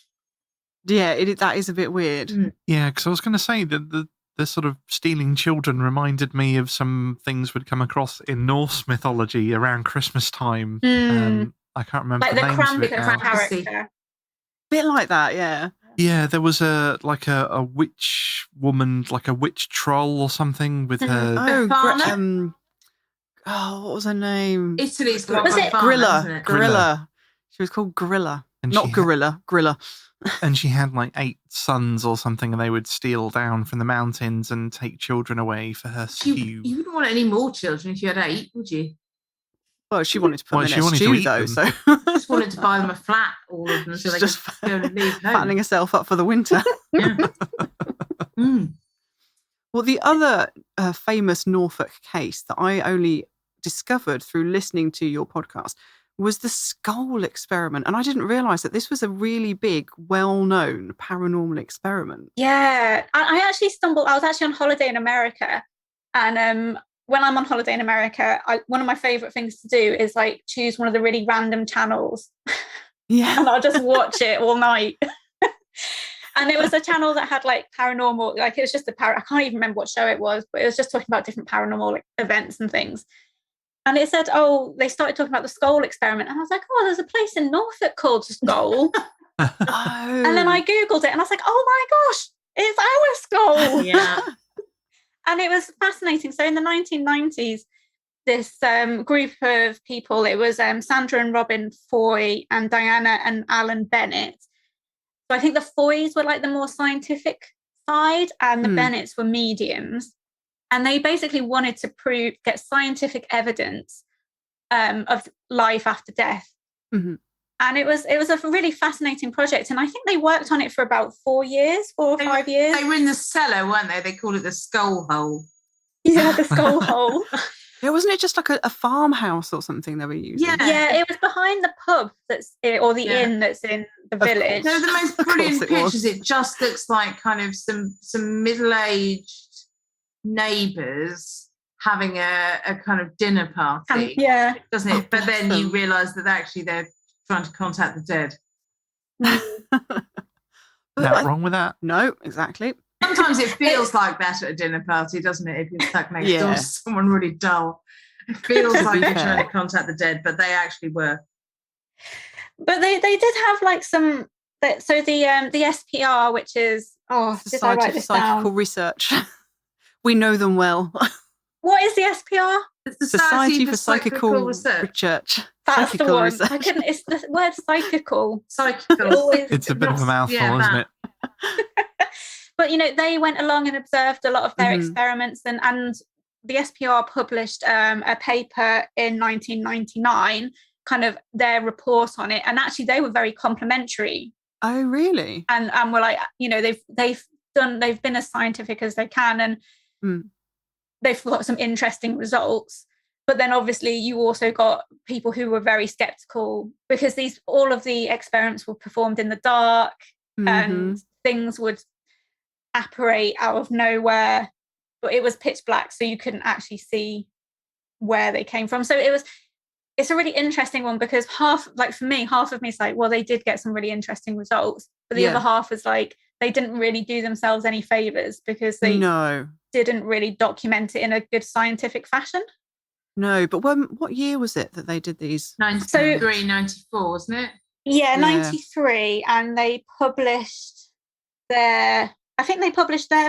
Yeah, that is a bit weird. Yeah, because I was going to say that the sort of stealing children reminded me of some things we'd come across in Norse mythology around Christmas time. I can't remember like the the names of it now. character. Bit like that, yeah. Yeah, there was a witch woman, like a witch troll or something with her. What was her name? Italy's got Was it Grilla? Grilla. She was called Grilla, and not Gorilla. Grilla. And she had like 8 sons or something, and they would steal down from the mountains and take children away for her stew. You wouldn't want any more children if you had 8, would you? Well, she wanted to put them in a stew, though, so just wanted to buy them a flat, all of them, so they could go and leave home. Fattening herself up for the winter. Well, the other famous Norfolk case that I only discovered through listening to your podcast was the skull experiment. And I didn't realise that this was a really big, well-known paranormal experiment. Yeah. I actually I was actually on holiday in America. And when I'm on holiday in America, one of my favourite things to do is like choose one of the really random channels. Yeah. And I'll just watch it all night. And it was a channel that had like paranormal, like it was just I can't even remember what show it was, but it was just talking about different paranormal events and things. And it said, they started talking about the skull experiment. And I was like, there's a place in Norfolk called Skull. And then I Googled it and I was like, oh my gosh, it's our skull. Yeah. And it was fascinating. So in the 1990s, this group of people, it was Sandra and Robin Foy and Diana and Alan Bennett. So I think the Foys were like the more scientific side and the Bennetts were mediums. And they basically wanted to get scientific evidence of life after death. Mm-hmm. And it was a really fascinating project. And I think they worked on it for about 4 or 5 years. They were in the cellar, weren't they? They called it the skull hole. Yeah, the skull hole. Yeah, wasn't it just like a farmhouse or something they were using? Yeah, it was behind the pub or the inn that's in the village. They're the most brilliant pictures. It just looks like kind of some middle-aged neighbours having a kind of dinner party. Doesn't it? But then you realise that actually they're trying to contact the dead. Not wrong with that. No, exactly. Sometimes it feels like that at a dinner party, doesn't it? If you're stuck next door to someone really dull. It feels like you're trying to contact the dead, but they actually were. But they did have like some. So the SPR, which is Society for Psychical Research. We know them well. What is the SPR? It's the Society for Psychical Research. That's the one. It's the word psychical. Psychical. It's a bit of a mouthful, isn't it? But they went along and observed a lot of their experiments, and the SPR published a paper in 1999, kind of their report on it, and actually they were very complimentary. Oh, really? And were like, they've been as scientific as they can, and they've got some interesting results. But then obviously you also got people who were very skeptical because all of the experiments were performed in the dark, and things would apparate out of nowhere, but it was pitch black, so you couldn't actually see where they came from. So it's a really interesting one because half of me is like, well, they did get some really interesting results, but the other half was like, they didn't really do themselves any favors because they didn't really document it in a good scientific fashion. No, but what year was it that they did these? 93, 94, wasn't it? Yeah, 93, and they published their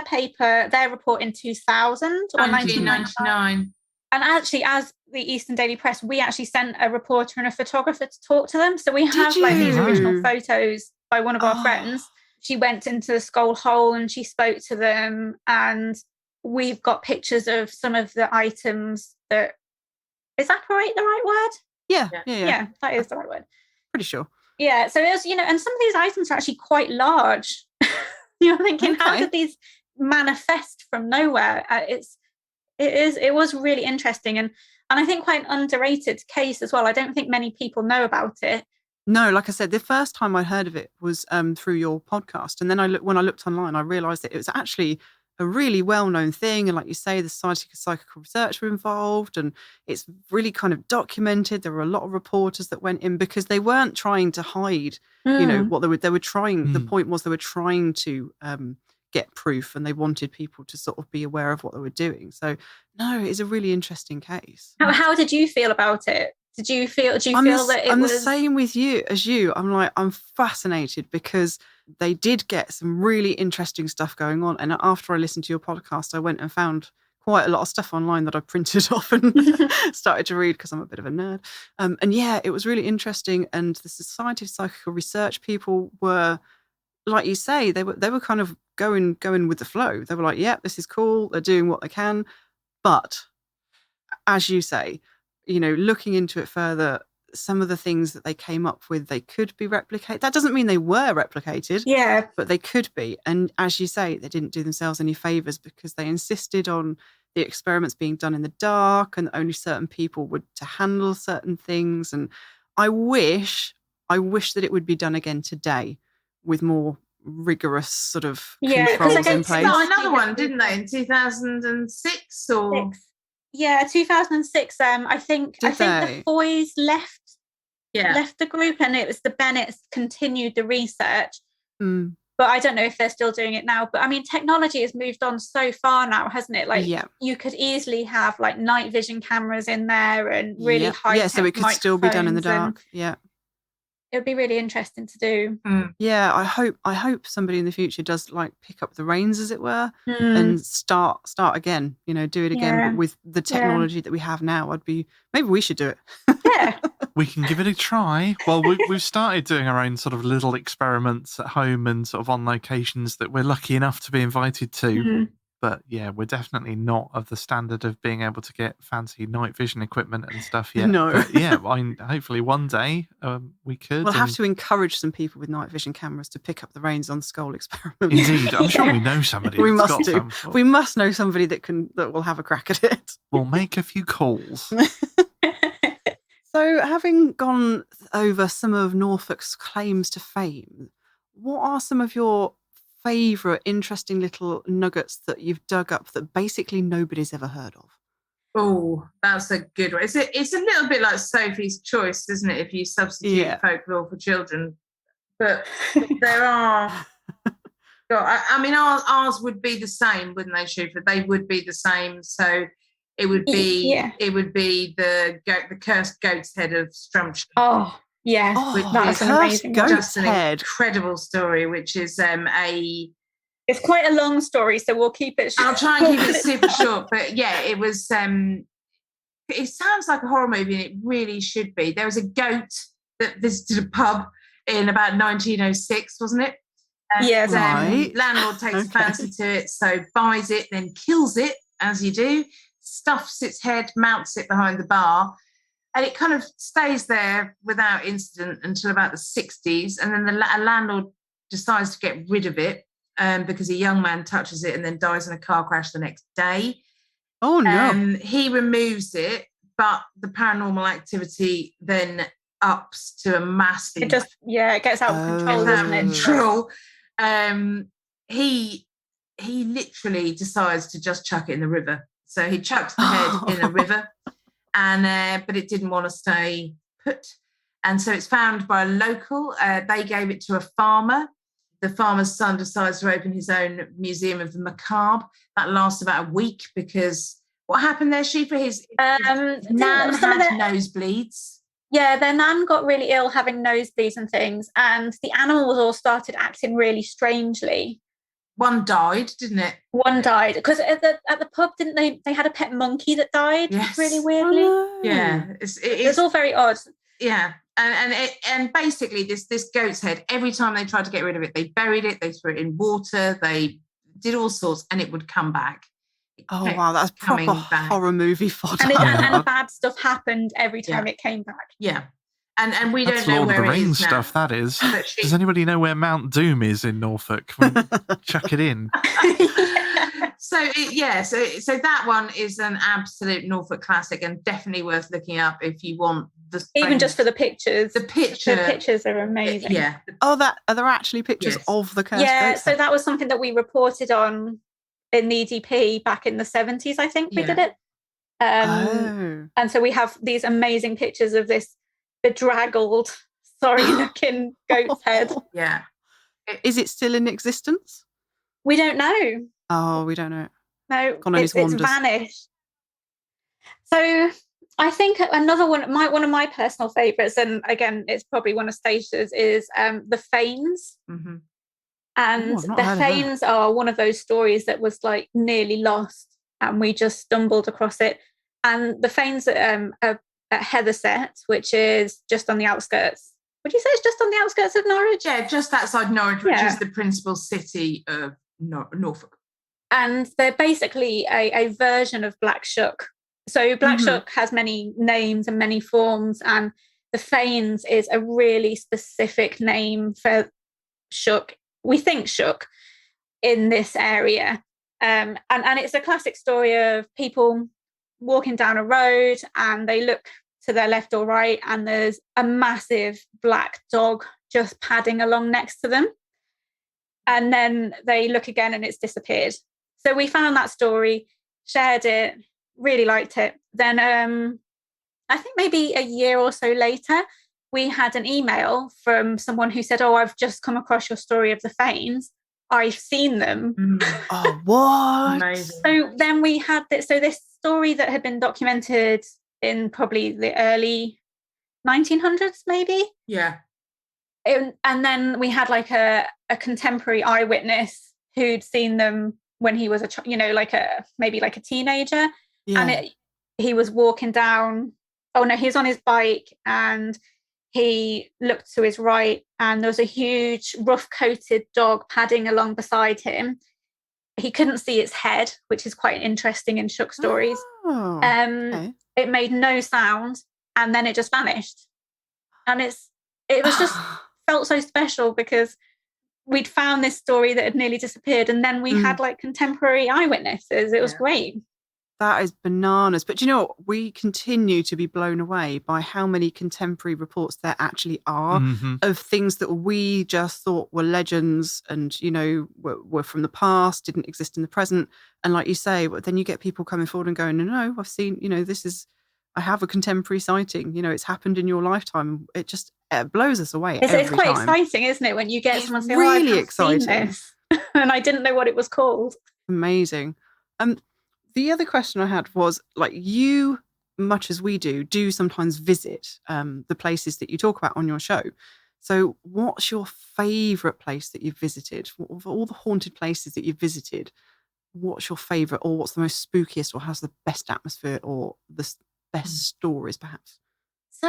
paper, their report in 2000 or 1999. And actually, as the Eastern Daily Press, we actually sent a reporter and a photographer to talk to them. So we have like these original photos by one of our friends. She went into the skull hole and she spoke to them. And we've got pictures of some of the items that... Is apparate the right word? Yeah, that is the right word. Pretty sure. Yeah, so it was, and some of these items are actually quite large. You're thinking, how did these manifest from nowhere? It was really interesting and I think quite an underrated case as well. I don't think many people know about it. No, like I said, the first time I heard of it was through your podcast. And then when I looked online, I realised that it was actually a really well-known thing. And like you say, the Society of Psychical Research were involved, and it's really kind of documented. There were a lot of reporters that went in because they weren't trying to hide, what they were trying. The point was they were trying to get proof, and they wanted people to sort of be aware of what they were doing. So no, it's a really interesting case. How did you feel about it? Do you feel that it I'm was the same with you as you? I'm fascinated because they did get some really interesting stuff going on. And after I listened to your podcast, I went and found quite a lot of stuff online that I printed off and started to read because I'm a bit of a nerd. And yeah, it was really interesting. And the Society of Psychical Research people were, like you say, they were kind of going with the flow. They were like, yeah, this is cool. They're doing what they can. But as you say, looking into it further, some of the things that they came up with, they could be replicated. That doesn't mean they were replicated. Yeah. But they could be. And as you say, they didn't do themselves any favours because they insisted on the experiments being done in the dark and only certain people were to handle certain things. And I wish that it would be done again today with more rigorous sort of controls in place. Another one, didn't they, in 2006 or... Yeah, 2006. I think the boys left the group, and it was the Bennetts continued the research. But I don't know if they're still doing it now. But I mean, technology has moved on so far now, hasn't it? Like, you could easily have like night vision cameras in there and really high. Yeah, so it could still be done in the dark. Yeah. It would be really interesting to do. Yeah, I hope somebody in the future does like pick up the reins, as it were, and start again. Do it again, but with the technology that we have now. Maybe we should do it. Yeah, we can give it a try. Well, we've started doing our own sort of little experiments at home and sort of on locations that we're lucky enough to be invited to. But yeah, we're definitely not of the standard of being able to get fancy night vision equipment and stuff yet. No. But yeah, hopefully one day we could. We'll have to encourage some people with night vision cameras to pick up the reins on Skull experiments. Indeed, I'm sure we know somebody. We must do. We must know somebody that will have a crack at it. We'll make a few calls. So, having gone over some of Norfolk's claims to fame, what are some of your favourite interesting little nuggets that you've dug up that basically nobody's ever heard of? Oh, that's a good one. It's a little bit like Sophie's Choice, isn't it? If you substitute folklore for children. But there are... I mean, ours would be the same, wouldn't they, Shufa? They would be the same. So it would be the cursed goat's head of Strumption. Oh, yeah. That's an amazing one. Just an incredible story, which is it's quite a long story, so we'll keep it short. I'll try and keep it super short. But yeah, it was it sounds like a horror movie, and it really should be. There was a goat that visited a pub in about 1906, wasn't it? Yes. Landlord takes a fancy to it, so buys it, then kills it, as you do, stuffs its head, mounts it behind the bar, and it kind of stays there without incident until about the 60s. And then a landlord decides to get rid of it because a young man touches it and then dies in a car crash the next day. Oh, no. He removes it, but the paranormal activity then ups to a massive... It gets out of control, doesn't it? Control. He literally decides to just chuck it in the river. So he chucks the head in a river, and but it didn't want to stay put. And so it's found by a local. They gave it to a farmer. The farmer's son decides to open his own museum of the macabre. That lasts about a week because what happened there, Shufa? His nan had nosebleeds. Yeah, their nan got really ill having nosebleeds and things, and the animals all started acting really strangely. One died, didn't it? One died because at the pub, didn't they had a pet monkey that died? Yes. Really weirdly. Oh, no. Yeah, it's all very odd. Yeah, and basically this goat's head. Every time they tried to get rid of it, they buried it, they threw it in water, they did all sorts, and it would come back. Oh wow, that's proper horror movie fodder. And bad stuff happened every time it came back. Yeah. And we That's don't know Lord where of the it Rings is stuff, now. that is. Does anybody know where Mount Doom is in Norfolk? Chuck it in. So that one is an absolute Norfolk classic and definitely worth looking up if you want even just for the pictures. The pictures are amazing. Yeah. Oh, are there actually pictures of the cursed goats? So that was something that we reported on in the EDP back in the 70s, I think we did it. And so we have these amazing pictures of this bedraggled, sorry-looking goat's head. Yeah. Is it still in existence? We don't know. Oh, we don't know. No, it's vanished. So I think another one of my personal favourites, and again, it's probably one of Stacey's, is the Fanes. Mm-hmm. And the Fanes are one of those stories that was like nearly lost, and we just stumbled across it. And the Fanes are at Heatherset, which is just on the outskirts. Would you say it's just on the outskirts of Norwich? Yeah, just outside Norwich, which is the principal city of Norfolk. And they're basically a version of Black Shuck. So Black Shuck has many names and many forms, and the Fanes is a really specific name for Shuck. We think Shuck in this area. And it's a classic story of people walking down a road and they look to their left or right and there's a massive black dog just padding along next to them. And then they look again and it's disappeared. So we found that story, shared it, really liked it. Then I think maybe a year or so later, we had an email from someone who said, I've just come across your story of the Fanes. I've seen them. Oh, what? Amazing. So then we had this. So this story that had been documented in probably the early 1900s, maybe. Yeah. And then we had like a contemporary eyewitness who'd seen them when he was maybe like a teenager. Yeah. And he was walking down. Oh no, he was on his bike and he looked to his right and there was a huge rough-coated dog padding along beside him. He couldn't see its head, which is quite interesting in Shuck stories. Okay. It made no sound and then it just vanished. And it was just felt so special because we'd found this story that had nearly disappeared and then we had like contemporary eyewitnesses. It was great. That is bananas. But do you know what? We continue to be blown away by how many contemporary reports there actually are of things that we just thought were legends and, were from the past, didn't exist in the present. And like you say, then you get people coming forward and going, no, I've seen, I have a contemporary sighting. It's happened in your lifetime. It blows us away. It's quite exciting, isn't it? When you get someone saying, really I've exciting. Seen this. And I didn't know what it was called. Amazing. The other question I had was, like, you, much as we do sometimes visit the places that you talk about on your show. So what's your favourite place that you've visited? Of all the haunted places that you've visited, what's your favourite or what's the most spookiest or has the best atmosphere or the best stories, perhaps? So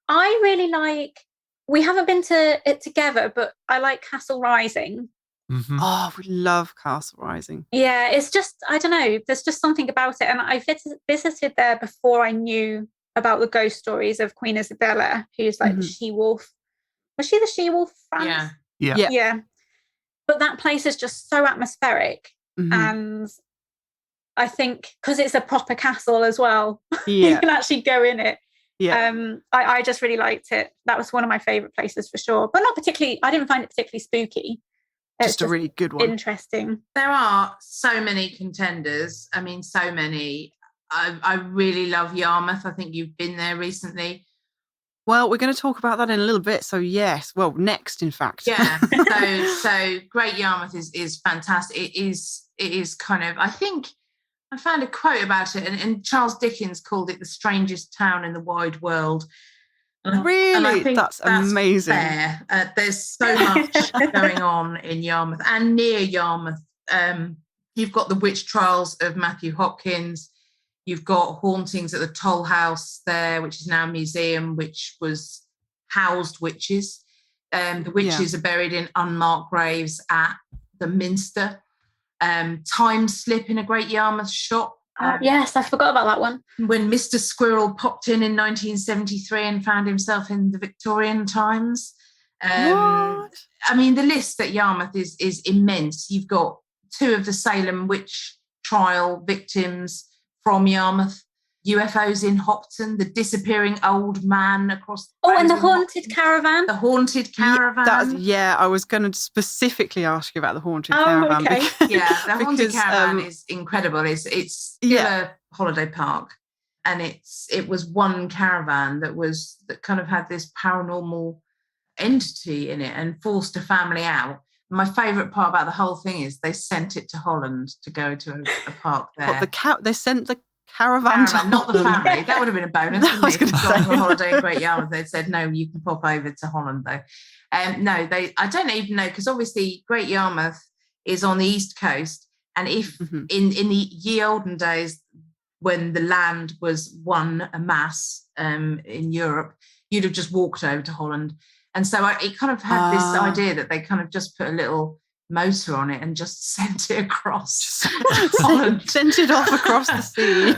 I really like, we haven't been to it together, but I like Castle Rising. Oh, we love Castle Rising. Yeah, it's just, I don't know, there's just something about it. And I visited there before I knew about the ghost stories of Queen Isabella, who's like the she-wolf. Was she the she-wolf, France? Yeah. But that place is just so atmospheric. And I think, because it's a proper castle as well, you can actually go in it. Yeah. I just really liked it. That was one of my favourite places for sure. But not particularly, I didn't find it particularly spooky. Just a really good one. Interesting. There are so many contenders. I mean, so many. I really love Yarmouth. I think you've been there recently. Well, we're going to talk about that in a little bit. So yes, well, next, in fact. Yeah. So Great Yarmouth is fantastic. It is kind of, I think I found a quote about it, and Charles Dickens called it the strangest town in the wide world. Really? And I think that's amazing. Fair. There's so much going on in Yarmouth and near Yarmouth. You've got the witch trials of Matthew Hopkins. You've got hauntings at the Toll House there, which is now a museum, which was housed witches. The witches are buried in unmarked graves at the Minster. Time slip in a Great Yarmouth shop. Yes, I forgot about that one. When Mr. Squirrel popped in 1973 and found himself in the Victorian times. What? I mean, the list at Yarmouth is immense. You've got 2 of the Salem witch trial victims from Yarmouth. UFOs in Hopton, the disappearing old man across the and the road in haunted Hopton. caravan. The haunted caravan. I was going to specifically ask you about the haunted Oh, caravan. okay. Yeah, the haunted caravan is incredible. It's still a holiday park, and it was one caravan that kind of had this paranormal entity in it and forced a family out. My favourite part about the whole thing is they sent it to Holland to go to a park there. They sent the caravan to not the Holland. family. That would have been a bonus. I was If going to gone say. for a holiday in Great Yarmouth, they'd said no, you can pop over to Holland though. No, I don't even know, because obviously Great Yarmouth is on the east coast, and if in the ye olden days when the land was one mass in Europe, you'd have just walked over to Holland. And so it kind of had this idea that they kind of just put a little motor on it and just sent it across Holland. Sent it off across the sea.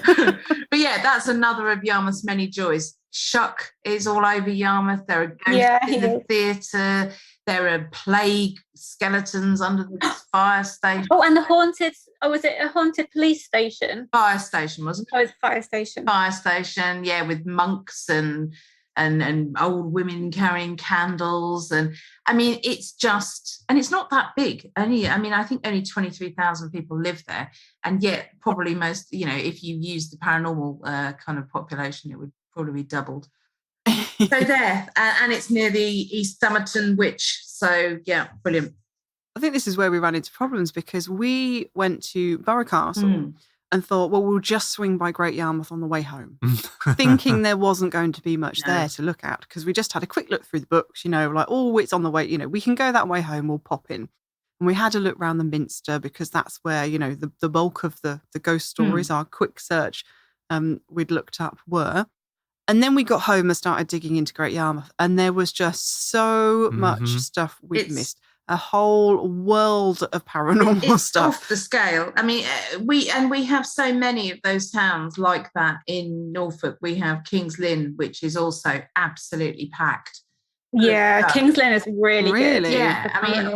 But yeah, that's another of Yarmouth's many joys. Shuck is all over Yarmouth. There are ghosts in the theatre. There are plague skeletons under the fire station. Oh, and the haunted, was it a haunted police station? Fire station, wasn't it? Oh, it's a fire station. Fire station, yeah, with monks and old women carrying candles. And I mean, it's just, and it's not that big. I think only 23,000 people live there. And yet probably most, if you use the paranormal kind of population, it would probably be doubled. So there, and it's near the East Somerton Witch. So yeah, brilliant. I think this is where we ran into problems, because we went to Borough Castle and thought, well, we'll just swing by Great Yarmouth on the way home, thinking there wasn't going to be much there to look at, because we just had a quick look through the books, like, oh, it's on the way, we can go that way home, we'll pop in. And we had a look around the Minster, because that's where, the bulk of the ghost stories, our quick search we'd looked up were. And then we got home and started digging into Great Yarmouth, and there was just so much stuff we'd missed. A whole world of paranormal stuff. Off the scale. I mean, we have so many of those towns like that in Norfolk. We have King's Lynn, which is also absolutely packed. Yeah, King's Lynn is really good. Yeah, I mean,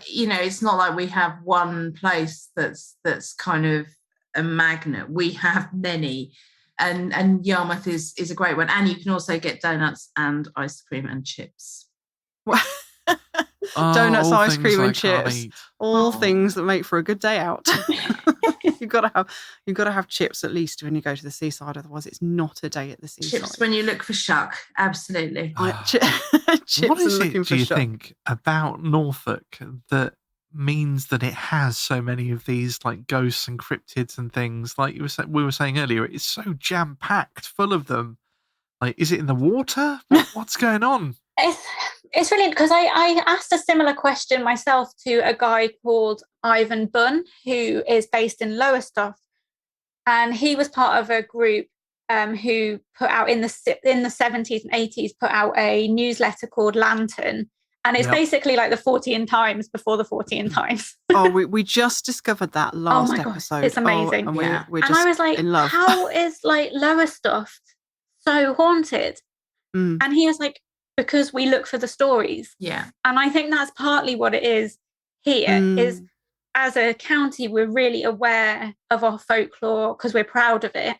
it's not like we have one place that's kind of a magnet. We have many. And Yarmouth is a great one. And you can also get donuts and ice cream and chips. Donuts, ice cream and chips. All things that make for a good day out. You've got to have chips at least when you go to the seaside, otherwise it's not a day at the seaside. Chips when you look for shuck, absolutely. Chips what is and it, looking for do you shuck. think, about Norfolk that means that it has so many of these like ghosts and cryptids and things? Like we were saying earlier, it's so jam-packed full of them. Like, is it in the water? What's going on? It's brilliant, because I asked a similar question myself to a guy called Ivan Bunn, who is based in Lowestoft, and he was part of a group who put out in the 70s and 80s put out a newsletter called Lantern, and it's basically like the 14 Times before the 14 Times. Oh, we just discovered that last episode. It's amazing. And we're and just I was like, in love. How is like Lowestoft so haunted? And he was like, because we look for the stories. Yeah. And I think that's partly what it is here, is as a county, we're really aware of our folklore because we're proud of it.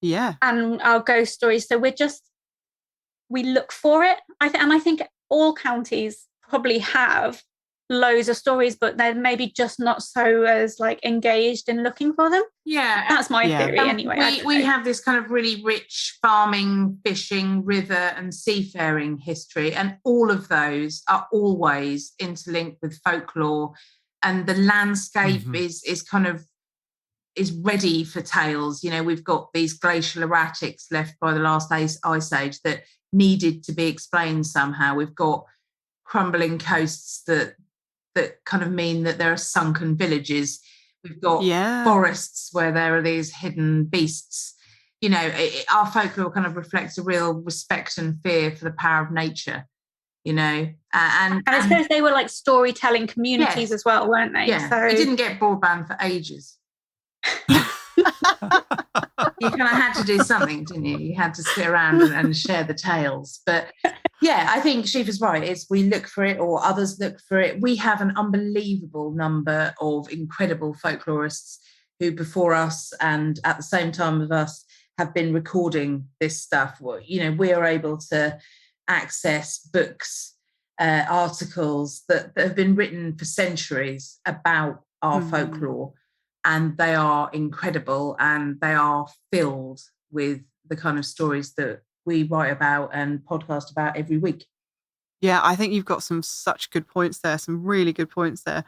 Yeah. And our ghost stories. So we look for it. I think all counties probably have loads of stories, but they're maybe just not so as like engaged in looking for them. Yeah. That's my theory anyway. We have this kind of really rich farming, fishing, river and seafaring history, and all of those are always interlinked with folklore, and the landscape is ready for tales. We've got these glacial erratics left by the last ice age that needed to be explained somehow. We've got crumbling coasts that kind of mean that there are sunken villages. We've got forests where there are these hidden beasts. Our folklore kind of reflects a real respect and fear for the power of nature, and I suppose they were like storytelling communities as well, weren't they? Yeah, so you didn't get broadband for ages. You kind of had to do something, didn't you? You had to sit around and share the tales. But yeah, I think Shiva's right. It's we look for it, or others look for it. We have an unbelievable number of incredible folklorists who, before us and at the same time as us, have been recording this stuff. You know, we are able to access books, articles that have been written for centuries about our folklore, and they are incredible, and they are filled with the kind of stories that we write about and podcast about every week. Yeah, I think you've got some such good points there, some really good points there.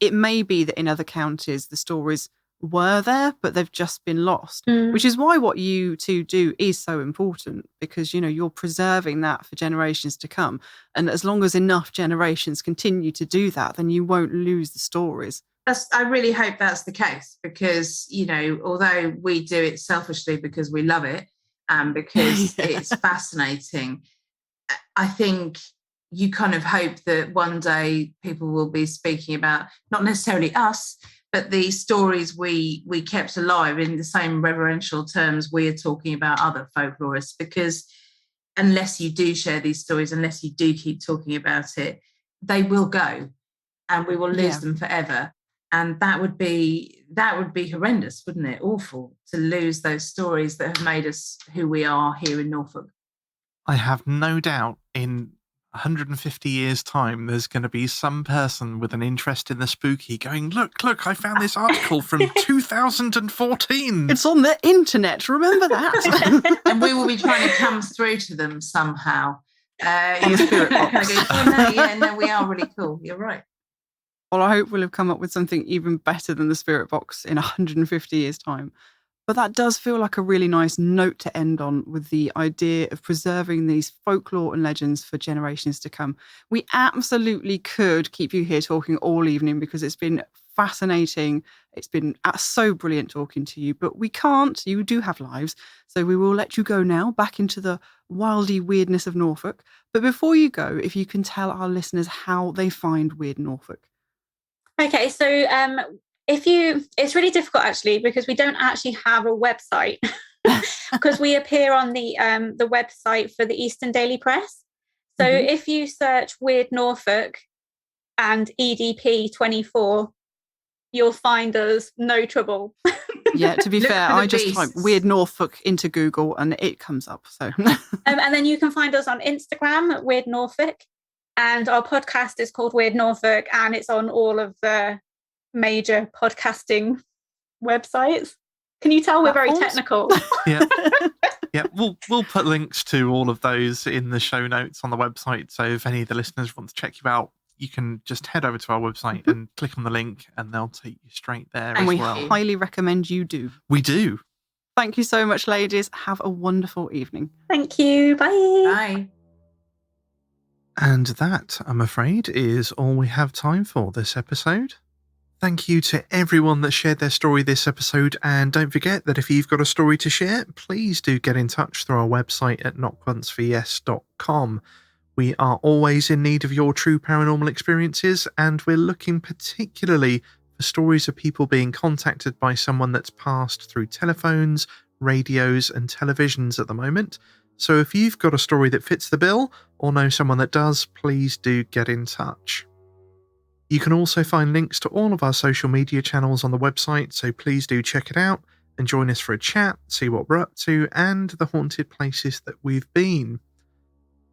It may be that in other counties the stories were there, but they've just been lost, which is why what you two do is so important, because, you know, you're preserving that for generations to come. And as long as enough generations continue to do that, then you won't lose the stories. I really hope that's the case, because, you know, although we do it selfishly because we love it and because it's fascinating, I think you kind of hope that one day people will be speaking about not necessarily us, but the stories we kept alive in the same reverential terms we are talking about other folklorists, because unless you do share these stories, unless you do keep talking about it, they will go and we will lose them forever. And that would be horrendous, wouldn't it? Awful to lose those stories that have made us who we are here in Norfolk. I have no doubt in 150 years' time, there's going to be some person with an interest in the spooky going, look, I found this article from 2014. It's on the internet, remember that? And we will be trying to come through to them somehow. On the spirit box. No, we are really cool. You're right. Well, I hope we'll have come up with something even better than the spirit box in 150 years' time. But that does feel like a really nice note to end on, with the idea of preserving these folklore and legends for generations to come. We absolutely could keep you here talking all evening, because it's been fascinating. It's been so brilliant talking to you, but we can't. You do have lives. So we will let you go now, back into the wildy weirdness of Norfolk. But before you go, if you can tell our listeners how they find Weird Norfolk. Okay, so it's really difficult actually, because we don't actually have a website, because we appear on the website for the Eastern Daily Press. So if you search Weird Norfolk and EDP 24, you'll find us, no trouble. Yeah, to be fair, I just type Weird Norfolk into Google and it comes up. So and then you can find us on Instagram at Weird Norfolk, and our podcast is called Weird Norfolk, and it's on all of the major podcasting websites. Can you tell we're very technical? Yeah, we'll put links to all of those in the show notes on the website. So if any of the listeners want to check you out, you can just head over to our website and click on the link, and they'll take you straight there. And we highly recommend you do. We do. Thank you so much, ladies. Have a wonderful evening. Thank you. Bye. Bye. And that, I'm afraid, is all we have time for this episode. Thank you to everyone that shared their story this episode, and don't forget that if you've got a story to share, please do get in touch through our website at knockonsforyes.com. We are always in need of your true paranormal experiences, and we're looking particularly for stories of people being contacted by someone that's passed through telephones, radios, and televisions at the moment. So if you've got a story that fits the bill, or know someone that does, please do get in touch. You can also find links to all of our social media channels on the website, so please do check it out and join us for a chat, see what we're up to, and the haunted places that we've been.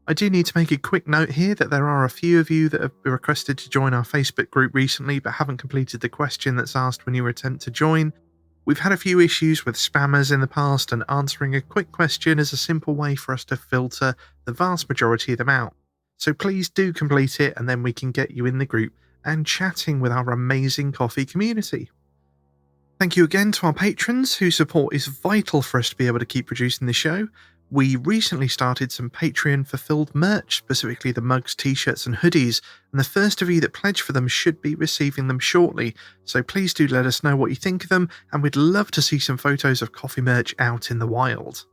I do need to make a quick note here that there are a few of you that have requested to join our Facebook group recently but haven't completed the question that's asked when you attempt to join. We've had a few issues with spammers in the past, and answering a quick question is a simple way for us to filter the vast majority of them out. So please do complete it, and then we can get you in the group and chatting with our amazing coffee community. Thank you again to our patrons, whose support is vital for us to be able to keep producing the show. We recently started some Patreon-fulfilled merch, specifically the mugs, t-shirts and hoodies, and the first of you that pledge for them should be receiving them shortly, so please do let us know what you think of them, and we'd love to see some photos of coffee merch out in the wild.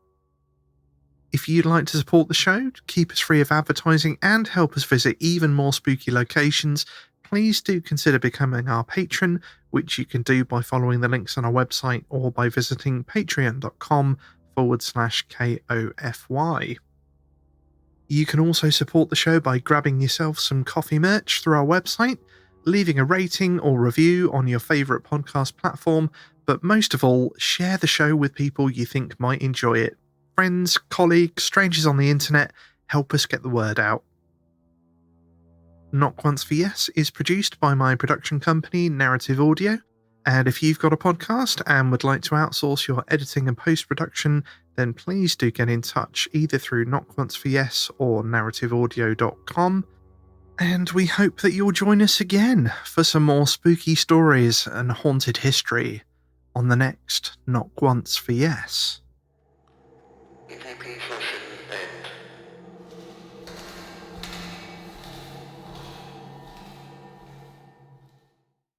If you'd like to support the show, keep us free of advertising, and help us visit even more spooky locations, please do consider becoming our patron, which you can do by following the links on our website or by visiting patreon.com/KOFY. You can also support the show by grabbing yourself some coffee merch through our website. leaving a rating or review on your favourite podcast platform, but most of all, share the show with people you think might enjoy it. Friends, colleagues, strangers on the internet, help us get the word out. Knock Once for Yes is produced by my production company, Narrative Audio. And if you've got a podcast and would like to outsource your editing and post-production, then please do get in touch either through Knock Once for Yes or narrativeaudio.com. And we hope that you'll join us again for some more spooky stories and haunted history on the next Knock Once for Yes.